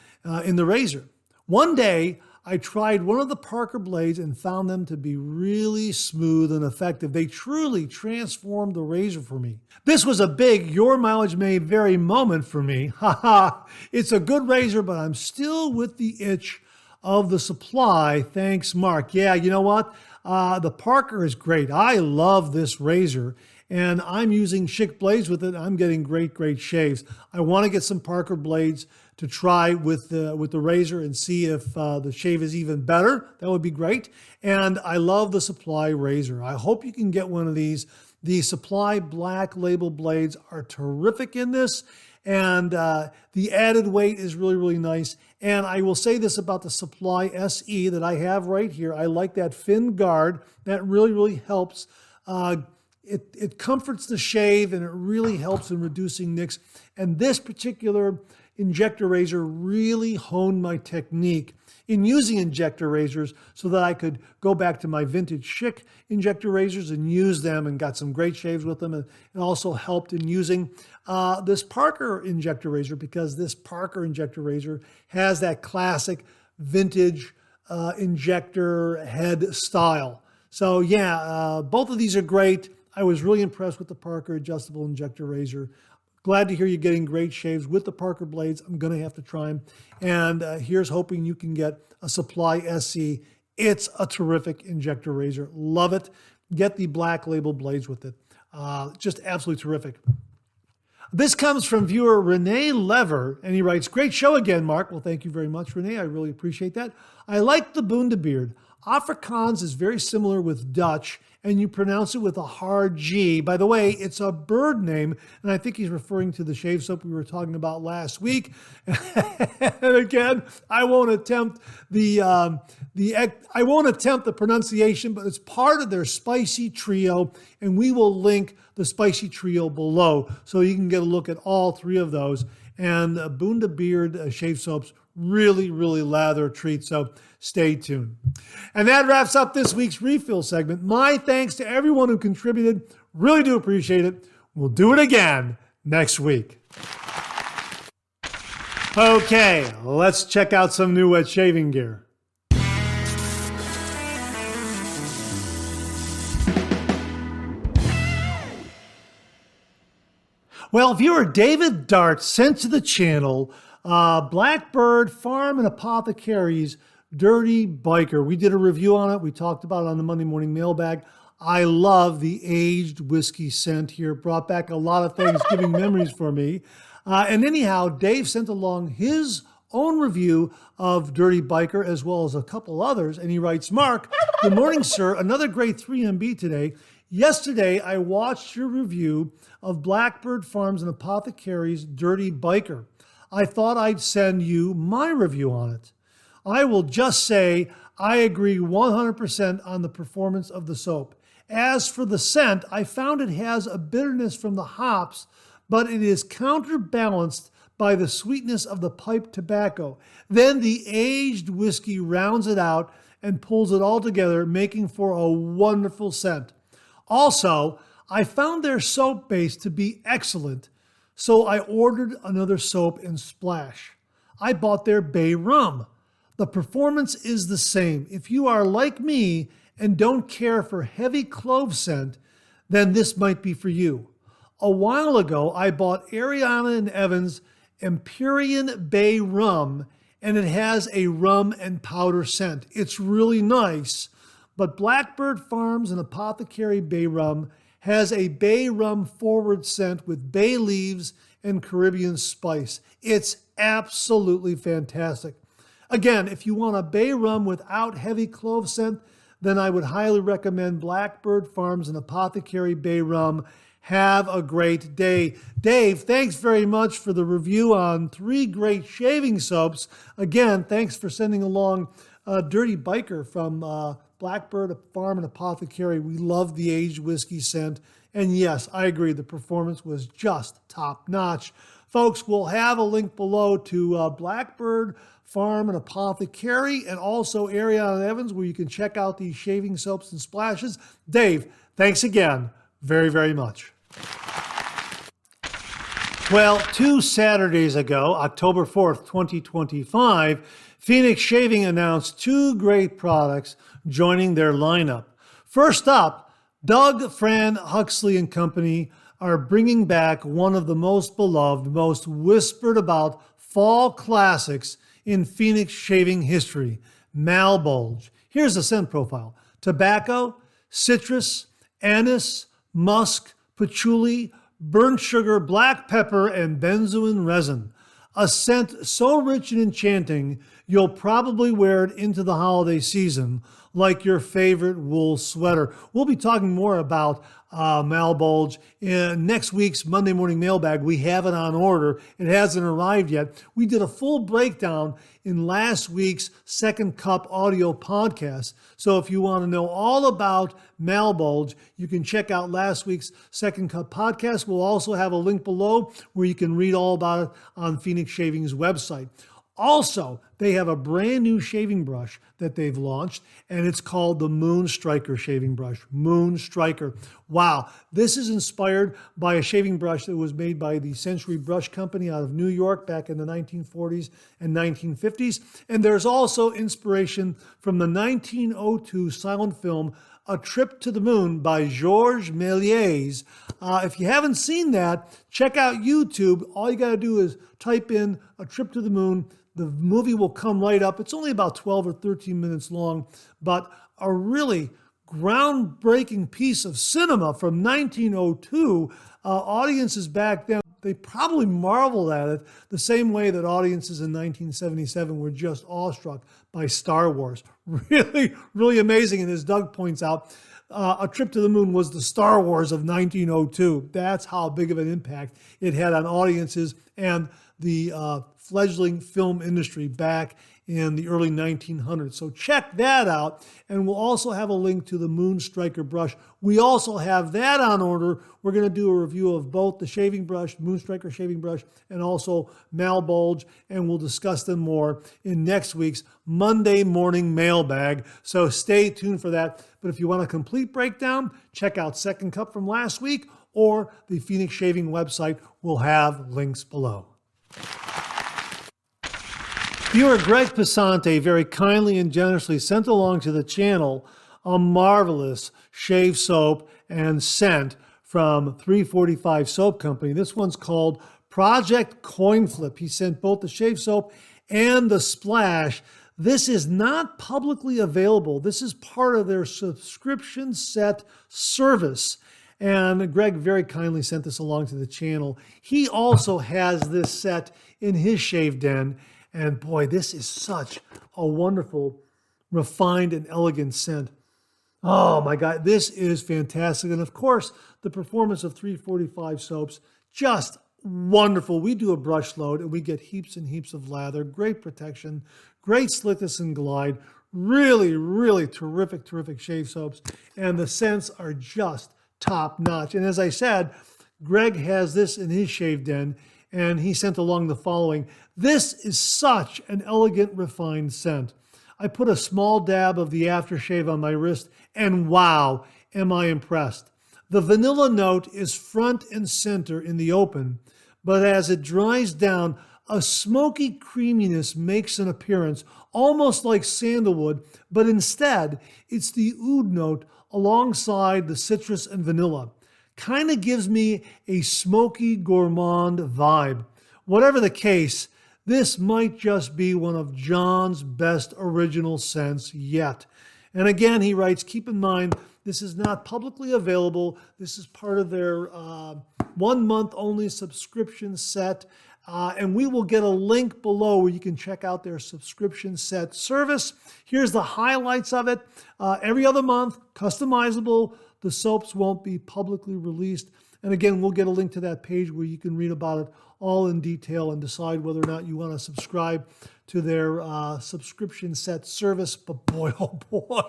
in the razor. One day, I tried one of the Parker blades and found them to be really smooth and effective. They truly transformed the razor for me. This was a big your mileage may vary moment for me. Haha, it's a good razor, but I'm still with the itch of the supply. Thanks, Mark. Yeah, you know what? The Parker is great. I love this razor, and I'm using Schick blades with it. I'm getting great, great shaves. I want to get some Parker blades to try with the razor and see if the shave is even better. That would be great. And I love the Supply razor. I hope you can get one of these. The Supply Black Label blades are terrific in this, and the added weight is really, really nice. And I will say this about the Supply SE that I have right here. I like that fin guard. That really, really helps. It comforts the shave, and it really helps in reducing nicks. And this particular injector razor really honed my technique in using injector razors so that I could go back to my vintage Schick injector razors and use them, and got some great shaves with them. And it also helped in using this Parker injector razor, because this Parker injector razor has that classic vintage injector head style. So yeah, both of these are great. I was really impressed with the Parker adjustable injector razor. Glad to hear you're getting great shaves with the Parker blades. I'm going to have to try them. And here's hoping you can get a Supply SE. It's a terrific injector razor. Love it. Get the Black Label blades with it. Just absolutely terrific. This comes from viewer Renee Lever, and he writes, great show again, Mark. Well, thank you very much, Renee. I really appreciate that. I like the Bundabeard. Afrikaans is very similar with Dutch, and you pronounce it with a hard G. By the way, it's a bird name, and I think he's referring to the shave soap we were talking about last week. And again, I won't attempt the pronunciation, but it's part of their spicy trio, and we will link the spicy trio below so you can get a look at all 3 of those. And Bundabeard shave soaps, Really, really lather treat. So stay tuned. And that wraps up this week's refill segment. My thanks to everyone who contributed. Really do appreciate it. We'll do it again next week. Okay, let's check out some new wet shaving gear. Well, viewer David Dart sent to the channel Blackbird Farm and Apothecary's Dirty Biker. We did a review on it. We talked about it on the Monday Morning Mailbag. I love the aged whiskey scent here. Brought back a lot of Thanksgiving memories for me. And anyhow, Dave sent along his own review of Dirty Biker as well as a couple others. And he writes, Mark, good morning, sir. Another great 3MB today. Yesterday, I watched your review of Blackbird Farms and Apothecary's Dirty Biker. I thought I'd send you my review on it. I will just say I agree 100% on the performance of the soap. As for the scent, I found it has a bitterness from the hops, but it is counterbalanced by the sweetness of the pipe tobacco. Then the aged whiskey rounds it out and pulls it all together, making for a wonderful scent. Also, I found their soap base to be excellent, so I ordered another soap and splash. I bought their bay rum. The performance is the same. If you are like me and don't care for heavy clove scent, then this might be for you. A while ago, I bought Ariana and Evans Empyrean Bay Rum, and it has a rum and powder scent. It's really nice, but Blackbird Farms and Apothecary Bay Rum has a bay rum forward scent with bay leaves and Caribbean spice. It's absolutely fantastic. Again, if you want a bay rum without heavy clove scent, then I would highly recommend Blackbird Farms and Apothecary Bay Rum. Have a great day. Dave, thanks very much for the review on 3 great shaving soaps. Again, thanks for sending along Dirty Biker from Blackbird Farm and Apothecary. We love the aged whiskey scent. And yes, I agree, the performance was just top notch. Folks, we'll have a link below to Blackbird Farm and Apothecary and also Ariana and Evans where you can check out these shaving soaps and splashes. Dave, thanks again very, very much. Well, 2 Saturdays ago, October 4th, 2025, Phoenix Shaving announced 2 great products joining their lineup. First up, Doug Fran Huxley and Company are bringing back one of the most beloved, most whispered about fall classics in Phoenix shaving history, Malbulge. Here's the scent profile: tobacco, citrus, anise, musk, patchouli, burnt sugar, black pepper, and benzoin resin. A scent so rich and enchanting, you'll probably wear it into the holiday season like your favorite wool sweater. We'll be talking more about Malbulge in next week's Monday Morning Mailbag. We have it on order. It hasn't arrived yet. We did a full breakdown in last week's Second Cup audio podcast. So if you want to know all about Malbulge, you can check out last week's Second Cup podcast. We'll also have a link below where you can read all about it on Phoenix Shaving's website. Also, they have a brand new shaving brush that they've launched, and it's called the Moon Striker shaving brush. Moon Striker. Wow. This is inspired by a shaving brush that was made by the Century Brush Company out of New York back in the 1940s and 1950s. And there's also inspiration from the 1902 silent film A Trip to the Moon by Georges Méliès. If you haven't seen that, check out YouTube. All you got to do is type in A Trip to the Moon. The movie will come right up. It's only about 12 or 13 minutes long, but a really groundbreaking piece of cinema from 1902. Audiences back then, they probably marveled at it the same way that audiences in 1977 were just awestruck by Star Wars. Really, really amazing. And as Doug points out, A Trip to the Moon was the Star Wars of 1902. That's how big of an impact it had on audiences and the fledgling film industry back in the early 1900s. So check that out. And we'll also have a link to the Moonstriker brush. We also have that on order. We're going to do a review of both the shaving brush, Moonstriker shaving brush, and also Mailbag, and we'll discuss them more in next week's Monday morning mailbag. So stay tuned for that. But if you want a complete breakdown, check out Second Cup from last week or the Phoenix Shaving website. We'll have links below. Viewer Greg Passante very kindly and generously sent along to the channel a marvelous shave soap and scent from 345 Soap Company. This one's called Project Coin Flip. He sent both the shave soap and the splash. This is not publicly available. This is part of their subscription set service. And Greg very kindly sent this along to the channel. He also has this set in his shave den. And boy, this is such a wonderful, refined, and elegant scent. Oh my God, this is fantastic. And of course, the performance of 345 soaps, just wonderful. We do a brush load and we get heaps and heaps of lather, great protection, great slickness and glide, really, really terrific, terrific shave soaps. And the scents are just top notch. And as I said, Greg has this in his shave den, and he sent along the following. This is such an elegant, refined scent. I put a small dab of the aftershave on my wrist, and wow, am I impressed. The vanilla note is front and center in the open, but as it dries down, a smoky creaminess makes an appearance, almost like sandalwood, but instead, it's the oud note alongside the citrus and vanilla. Kind of gives me a smoky gourmand vibe. Whatever the case, this might just be one of John's best original scents yet. And again, he writes, keep in mind, this is not publicly available. This is part of their 1 month only subscription set. And we will get a link below where you can check out their subscription set service. Here's the highlights of it. Every other month, customizable. The soaps won't be publicly released. And again, we'll get a link to that page where you can read about it all in detail and decide whether or not you want to subscribe to their subscription set service. But boy, oh boy,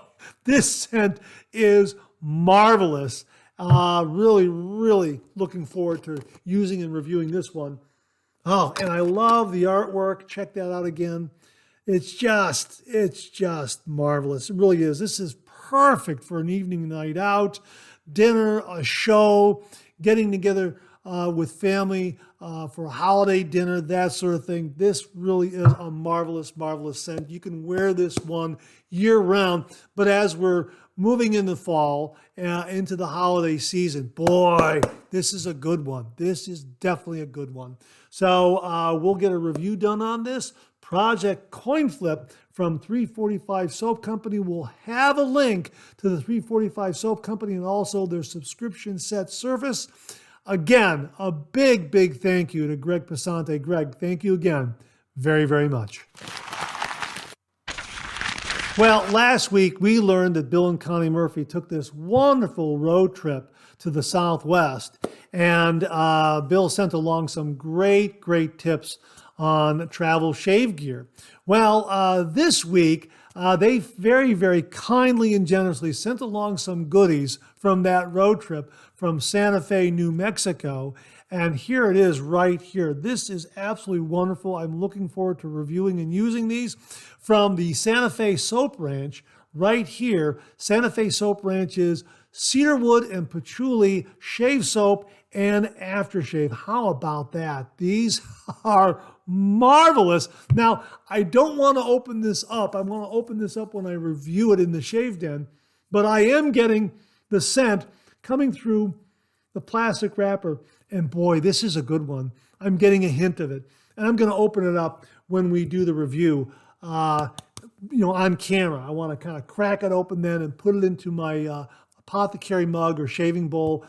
this scent is marvelous. Really, really looking forward to using and reviewing this one. Oh, and I love the artwork. Check that out again. It's just marvelous. It really is. This is perfect for an evening night out, dinner, a show, getting together with family for a holiday dinner, that sort of thing. This really is a marvelous, marvelous scent. You can wear this one year round, but as we're moving in the fall into the holiday season, boy, this is a good one. This is definitely a good one. So we'll get a review done on this. Project Coin Flip from 345 Soap Company. We'll have a link to the 345 Soap Company and also their subscription set service. Again, a big, big thank you to Greg Passante. Greg, thank you again very, very much. Well, last week we learned that Bill and Connie Murphy took this wonderful road trip to the Southwest, and Bill sent along some great, great tips on travel shave gear. Well, this week, they very, very kindly and generously sent along some goodies from that road trip from Santa Fe, New Mexico. And here it is right here. This is absolutely wonderful. I'm looking forward to reviewing and using these from the Santa Fe Soap Ranch right here. Santa Fe Soap Ranch's cedarwood and patchouli shave soap and aftershave. How about that? These are marvelous. Now, I don't want to open this up. I want to open this up when I review it in the shave den, but I am getting the scent coming through the plastic wrapper. And boy, this is a good one. I'm getting a hint of it. And I'm going to open it up when we do the review, on camera. I want to kind of crack it open then and put it into my apothecary mug or shaving bowl,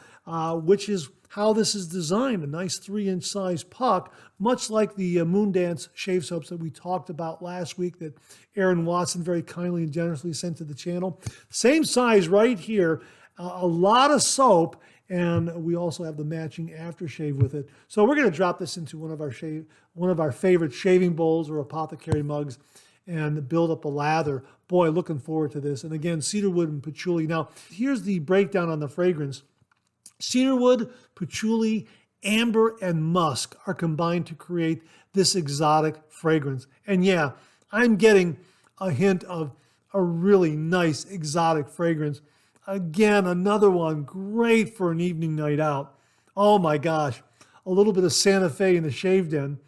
which is how this is designed, a nice 3-inch size puck, much like the Moondance shave soaps that we talked about last week that Aaron Watson very kindly and generously sent to the channel. Same size right here, a lot of soap, and we also have the matching aftershave with it. So we're going to drop this into one of our favorite shaving bowls or apothecary mugs and build up a lather. Boy, looking forward to this. And again, cedarwood and patchouli. Now, here's the breakdown on the fragrance. Cedarwood, patchouli, amber, and musk are combined to create this exotic fragrance. And yeah, I'm getting a hint of a really nice exotic fragrance. Again, another one great for an evening night out. Oh my gosh, a little bit of Santa Fe in the shave den.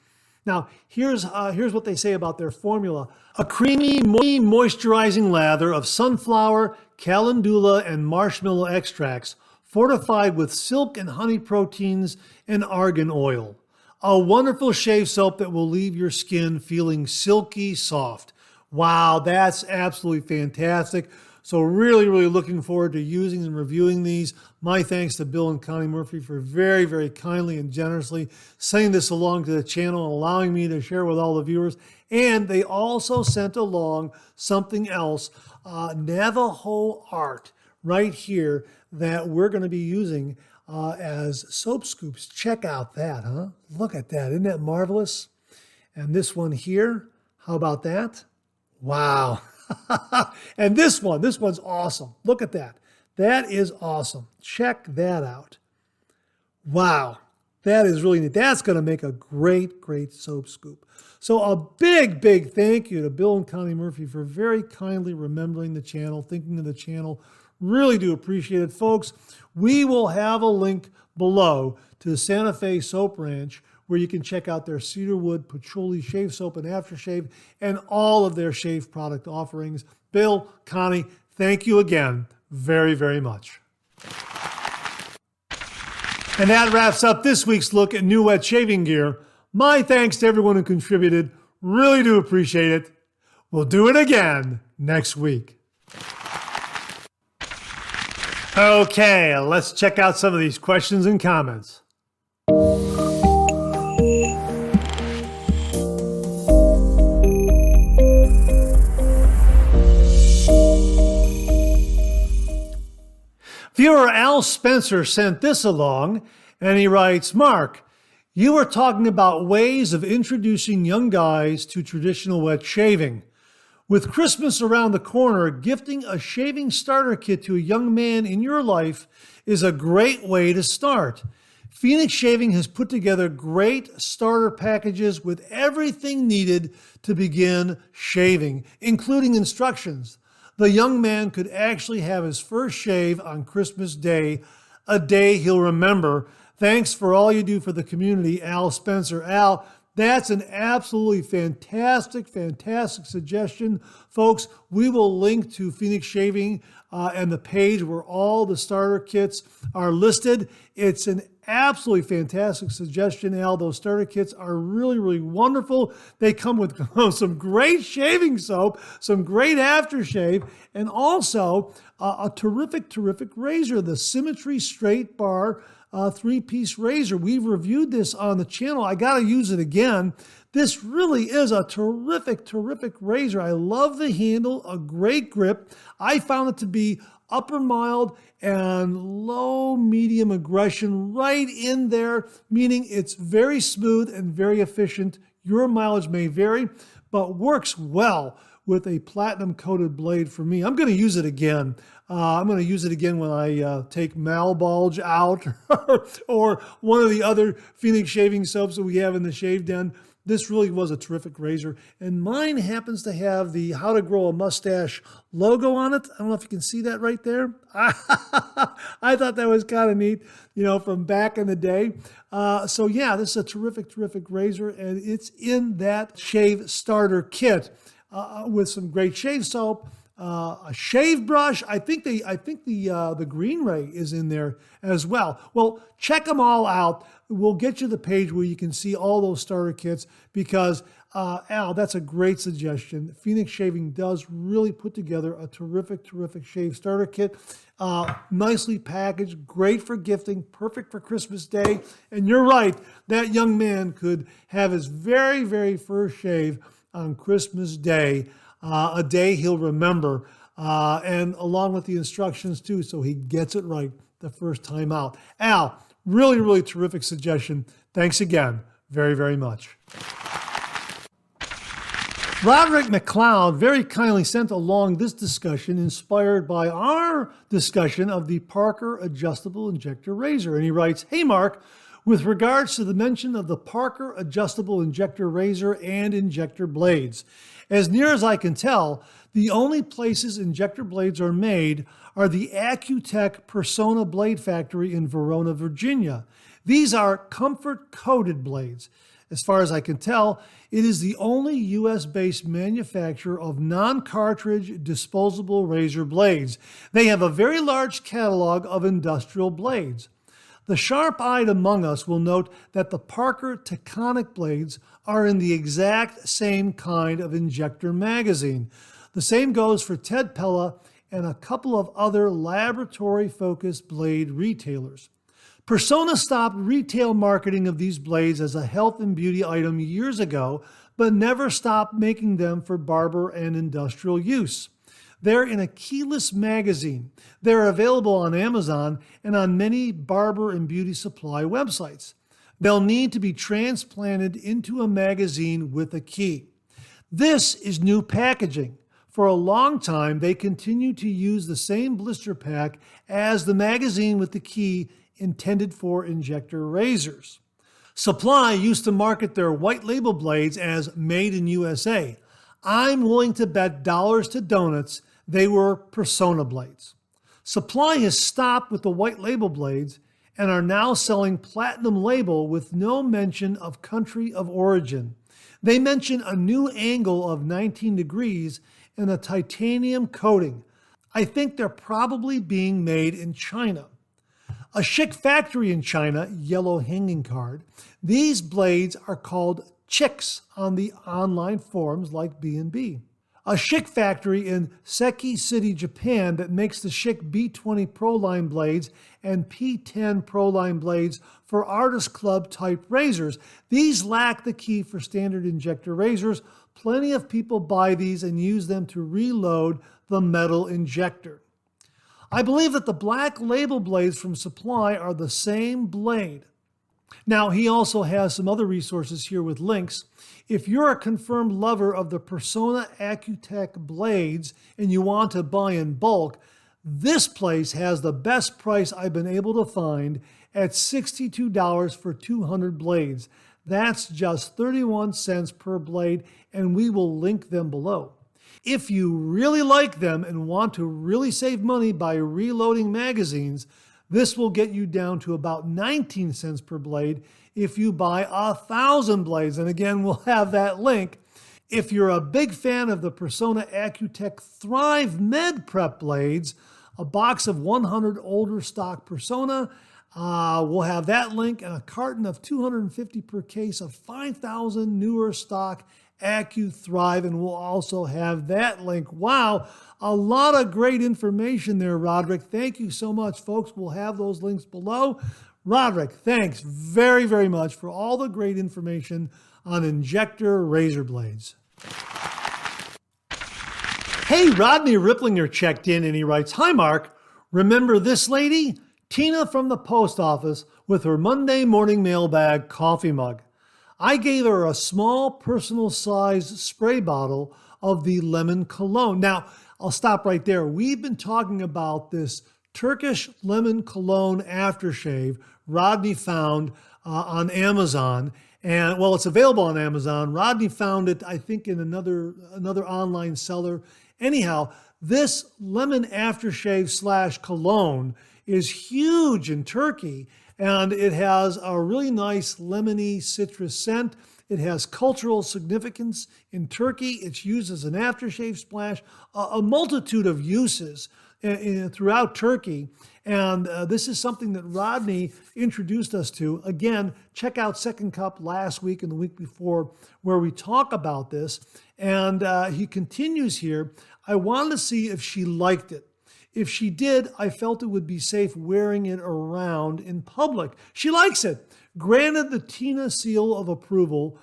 Now, here's what they say about their formula. A creamy, moisturizing lather of sunflower, calendula, and marshmallow extracts, fortified with silk and honey proteins and argan oil. A wonderful shave soap that will leave your skin feeling silky soft. Wow, that's absolutely fantastic. So really, really looking forward to using and reviewing these. My thanks to Bill and Connie Murphy for very, very kindly and generously sending this along to the channel and allowing me to share with all the viewers. And they also sent along something else, Navajo art right here that we're going to be using as soap scoops. Check out that, huh? Look at that. Isn't that marvelous? And this one here, how about that? Wow. And this one's awesome. Look at that. That is awesome. Check that out. Wow. That is really neat. That's going to make a great, great soap scoop. So a big, big thank you to Bill and Connie Murphy for very kindly remembering the channel, thinking of the channel. Really do appreciate it, folks. We will have a link below to the Santa Fe Soap Ranch where you can check out their cedarwood, patchouli shave soap and aftershave and all of their shave product offerings. Bill, Connie, thank you again very, very much. And that wraps up this week's look at new wet shaving gear. My thanks to everyone who contributed. Really do appreciate it. We'll do it again next week. Okay, let's check out some of these questions and comments. Viewer Al Spencer sent this along, and he writes, Mark, you were talking about ways of introducing young guys to traditional wet shaving. With Christmas around the corner, gifting a shaving starter kit to a young man in your life is a great way to start. Phoenix Shaving has put together great starter packages with everything needed to begin shaving, including instructions. The young man could actually have his first shave on Christmas Day, a day he'll remember. Thanks for all you do for the community, Al Spencer. Al, that's an absolutely fantastic, fantastic suggestion. Folks, we will link to Phoenix Shaving and the page where all the starter kits are listed. It's an absolutely fantastic suggestion, Al. Those starter kits are really, really wonderful. They come with some great shaving soap, some great aftershave, and also a terrific, terrific razor, the Symmetry Straight Bar 3-piece razor. We've reviewed this on the channel. I got to use it again. This really is a terrific, terrific razor. I love the handle, a great grip. I found it to be upper mild and low medium aggression right in there, meaning it's very smooth and very efficient. Your mileage may vary, but works well with a platinum coated blade for me. I'm going to use it again. I'm going to use it again when I take Mailbag out or one of the other Phoenix shaving soaps that we have in the shave den. This really was a terrific razor. And mine happens to have the How to Grow a Mustache logo on it. I don't know if you can see that right there. I thought that was kind of neat, from back in the day. So yeah, this is a terrific, terrific razor. And it's in that shave starter kit with some great shave soap, a shave brush. I think the Green Ray is in there as well. Well, check them all out. We'll get you the page where you can see all those starter kits because, Al, that's a great suggestion. Phoenix Shaving does really put together a terrific, terrific shave starter kit. Nicely packaged, great for gifting, perfect for Christmas Day. And you're right, that young man could have his very, very first shave on Christmas Day, a day he'll remember, and along with the instructions too, so he gets it right the first time out. Al, really, really terrific suggestion. Thanks again very, very much. Roderick McLeod very kindly sent along this discussion inspired by our discussion of the Parker Adjustable Injector Razor. And he writes, "Hey Mark, with regards to the mention of the Parker Adjustable Injector Razor and injector blades, as near as I can tell, the only places injector blades are made are the Accutech Persona Blade Factory in Verona, Virginia. These are comfort-coated blades. As far as I can tell, it is the only US-based manufacturer of non-cartridge disposable razor blades. They have a very large catalog of industrial blades. The sharp-eyed among us will note that the Parker Taconic blades are in the exact same kind of injector magazine. The same goes for Ted Pella and a couple of other laboratory-focused blade retailers. Persona stopped retail marketing of these blades as a health and beauty item years ago, but never stopped making them for barber and industrial use. They're in a keyless magazine. They're available on Amazon and on many barber and beauty supply websites. They'll need to be transplanted into a magazine with a key. This is new packaging. For a long time, they continue to use the same blister pack as the magazine with the key intended for injector razors. Supply used to market their white label blades as made in USA. I'm willing to bet dollars to donuts they were Persona blades. Supply has stopped with the white label blades and are now selling platinum label with no mention of country of origin. They mention a new angle of 19 degrees and a titanium coating. I think they're probably being made in China. A chic factory in China, yellow hanging card. These blades are called chicks on the online forums like B&B. A chic factory in Seki City, Japan that makes the chic B20 Pro Line blades and P10 Pro Line blades for Artist Club type razors. These lack the key for standard injector razors. Plenty of people buy these and use them to reload the metal injector. I believe that the black label blades from Supply are the same blade. Now, he also has some other resources here with links. If you're a confirmed lover of the Persona Accutech blades and you want to buy in bulk, this place has the best price I've been able to find at $62 for 200 blades. That's just 31 cents per blade, and we will link them below. If you really like them and want to really save money by reloading magazines, this will get you down to about 19 cents per blade if you buy 1,000 blades. And again, we'll have that link. If you're a big fan of the Persona Accutech Thrive Med Prep blades, a box of 100 older stock Persona, we'll have that link, and a carton of 250 per case of 5,000 newer stock AccuThrive, and we'll also have that link. Wow, a lot of great information there, Roderick. Thank you so much, folks. We'll have those links below. Roderick, thanks very, very much for all the great information on injector razor blades. Hey, Rodney Ripplinger checked in and he writes, "Hi, Mark. Remember this lady? Tina from the post office with her Monday morning mailbag coffee mug. I gave her a small personal-sized spray bottle of the lemon cologne." Now, I'll stop right there. We've been talking about this Turkish lemon cologne aftershave Rodney found on Amazon. And, well, it's available on Amazon. Rodney found it, I think, in another online seller. Anyhow, this lemon aftershave / cologne is huge in Turkey. And it has a really nice lemony citrus scent. It has cultural significance in Turkey. It's used as an aftershave splash, a multitude of uses throughout Turkey. And this is something that Rodney introduced us to. Again, check out Second Cup last week and the week before where we talk about this. And he continues here, "I wanted to see if she liked it. If she did, I felt it would be safe wearing it around in public. She likes it. Granted the Tina seal of approval,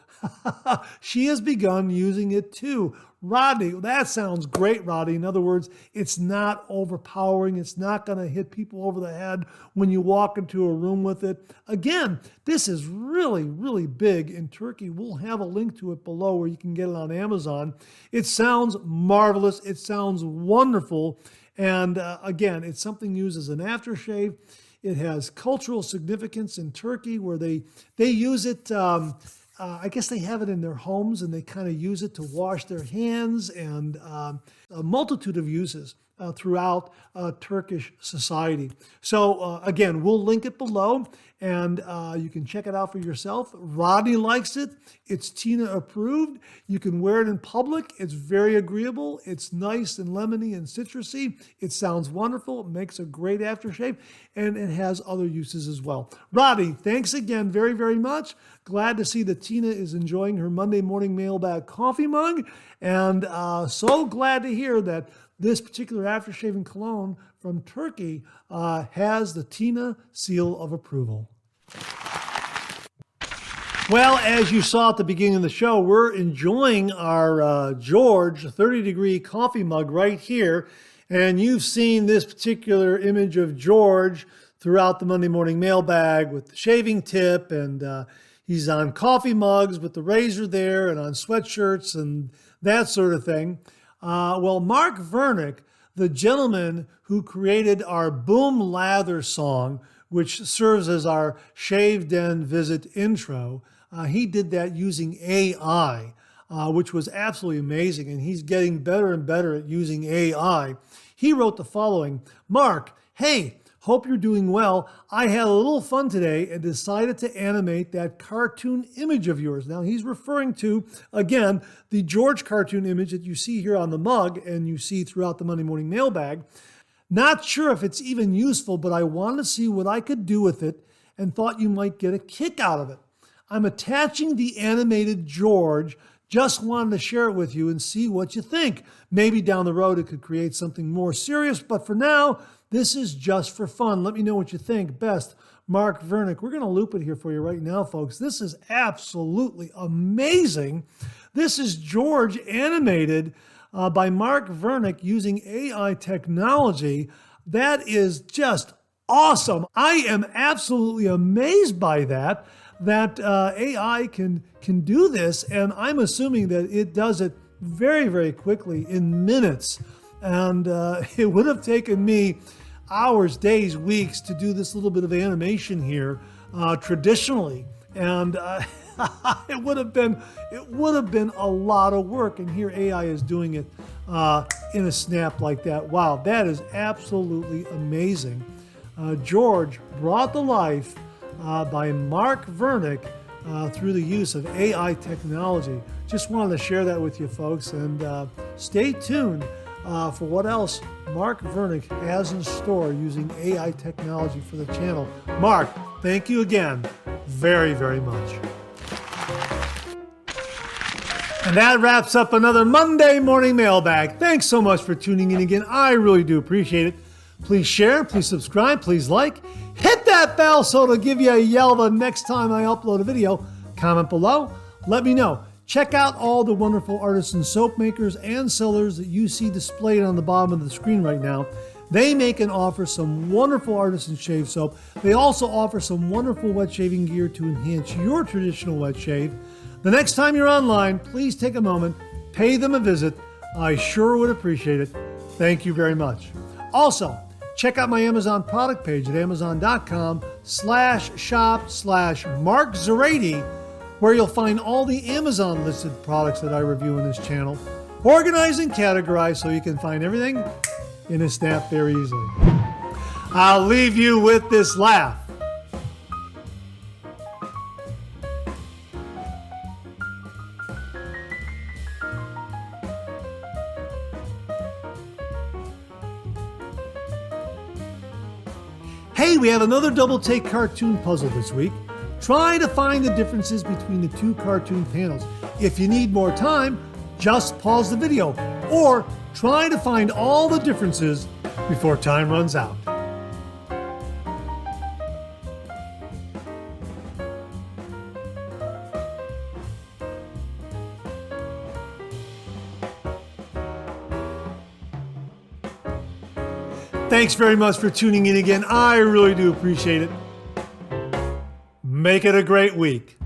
She has begun using it too. Rodney, that sounds great, Rodney. In other words, it's not overpowering. It's not going to hit people over the head when you walk into a room with it. Again, this is really, really big in Turkey. We'll have a link to it below where you can get it on Amazon. It sounds marvelous. It sounds wonderful. And again, it's something used as an aftershave. It has cultural significance in Turkey where they use it. I guess they have it in their homes and they kind of use it to wash their hands and a multitude of uses throughout Turkish society. So again, we'll link it below and you can check it out for yourself. Rodney likes it. It's Tina approved. You can wear it in public. It's very agreeable. It's nice and lemony and citrusy. It sounds wonderful. It makes a great aftershave and it has other uses as well. Rodney, thanks again very, very much. Glad to see that Tina is enjoying her Monday morning mailbag coffee mug and so glad to hear that this particular aftershaving cologne from Turkey has the Tina seal of approval. Well, as you saw at the beginning of the show, we're enjoying our George 30-degree coffee mug right here. And you've seen this particular image of George throughout the Monday morning mailbag with the shaving tip. And he's on coffee mugs with the razor there and on sweatshirts and that sort of thing. Well, Mark Vernick, the gentleman who created our Boom Lather song, which serves as our Shave Den Visit intro, he did that using AI, which was absolutely amazing. And he's getting better and better at using AI. He wrote the following: Mark, hey, hope you're doing well. I had a little fun today and decided to animate that cartoon image of yours. Now he's referring to, again, the George cartoon image that you see here on the mug and you see throughout the Monday morning mailbag. Not sure if it's even useful, but I wanted to see what I could do with it and thought you might get a kick out of it. I'm attaching the animated George. Just wanted to share it with you and see what you think. Maybe down the road it could create something more serious, but for now, this is just for fun. Let me know what you think. Best, Mark Vernick. We're going to loop it here for you right now, folks. This is absolutely amazing. This is George animated by Mark Vernick using AI technology. That is just awesome. I am absolutely amazed by that AI can do this, and I'm assuming that it does it very, very quickly in minutes. And it would have taken me hours, days, weeks to do this little bit of animation here traditionally, and it would have been a lot of work. And here AI is doing it in a snap like that. Wow, that is absolutely amazing. George brought to life by Mark Vernick through the use of AI technology. Just wanted to share that with you, folks, and stay tuned for what else Mark Vernick has in store using AI technology for the channel. Mark, thank you again very, very much. And that wraps up another Monday morning mailbag. Thanks so much for tuning in again. I really do appreciate it. Please share, please subscribe, please like. Hit that bell so it'll give you a yell the next time I upload a video. Comment below. Let me know. Check out all the wonderful artisan soap makers and sellers that you see displayed on the bottom of the screen right now. They make and offer some wonderful artisan shave soap. They also offer some wonderful wet shaving gear to enhance your traditional wet shave. The next time you're online, please take a moment, pay them a visit. I sure would appreciate it. Thank you very much. Also, check out my Amazon product page at amazon.com/shop/Mark Zarady, where you'll find all the Amazon listed products that I review in this channel, organized and categorized so you can find everything in a snap very easily. I'll leave you with this laugh. Hey, we have another double take cartoon puzzle this week. Try to find the differences between the two cartoon panels. If you need more time, just pause the video or try to find all the differences before time runs out. Thanks very much for tuning in again. I really do appreciate it. Make it a great week.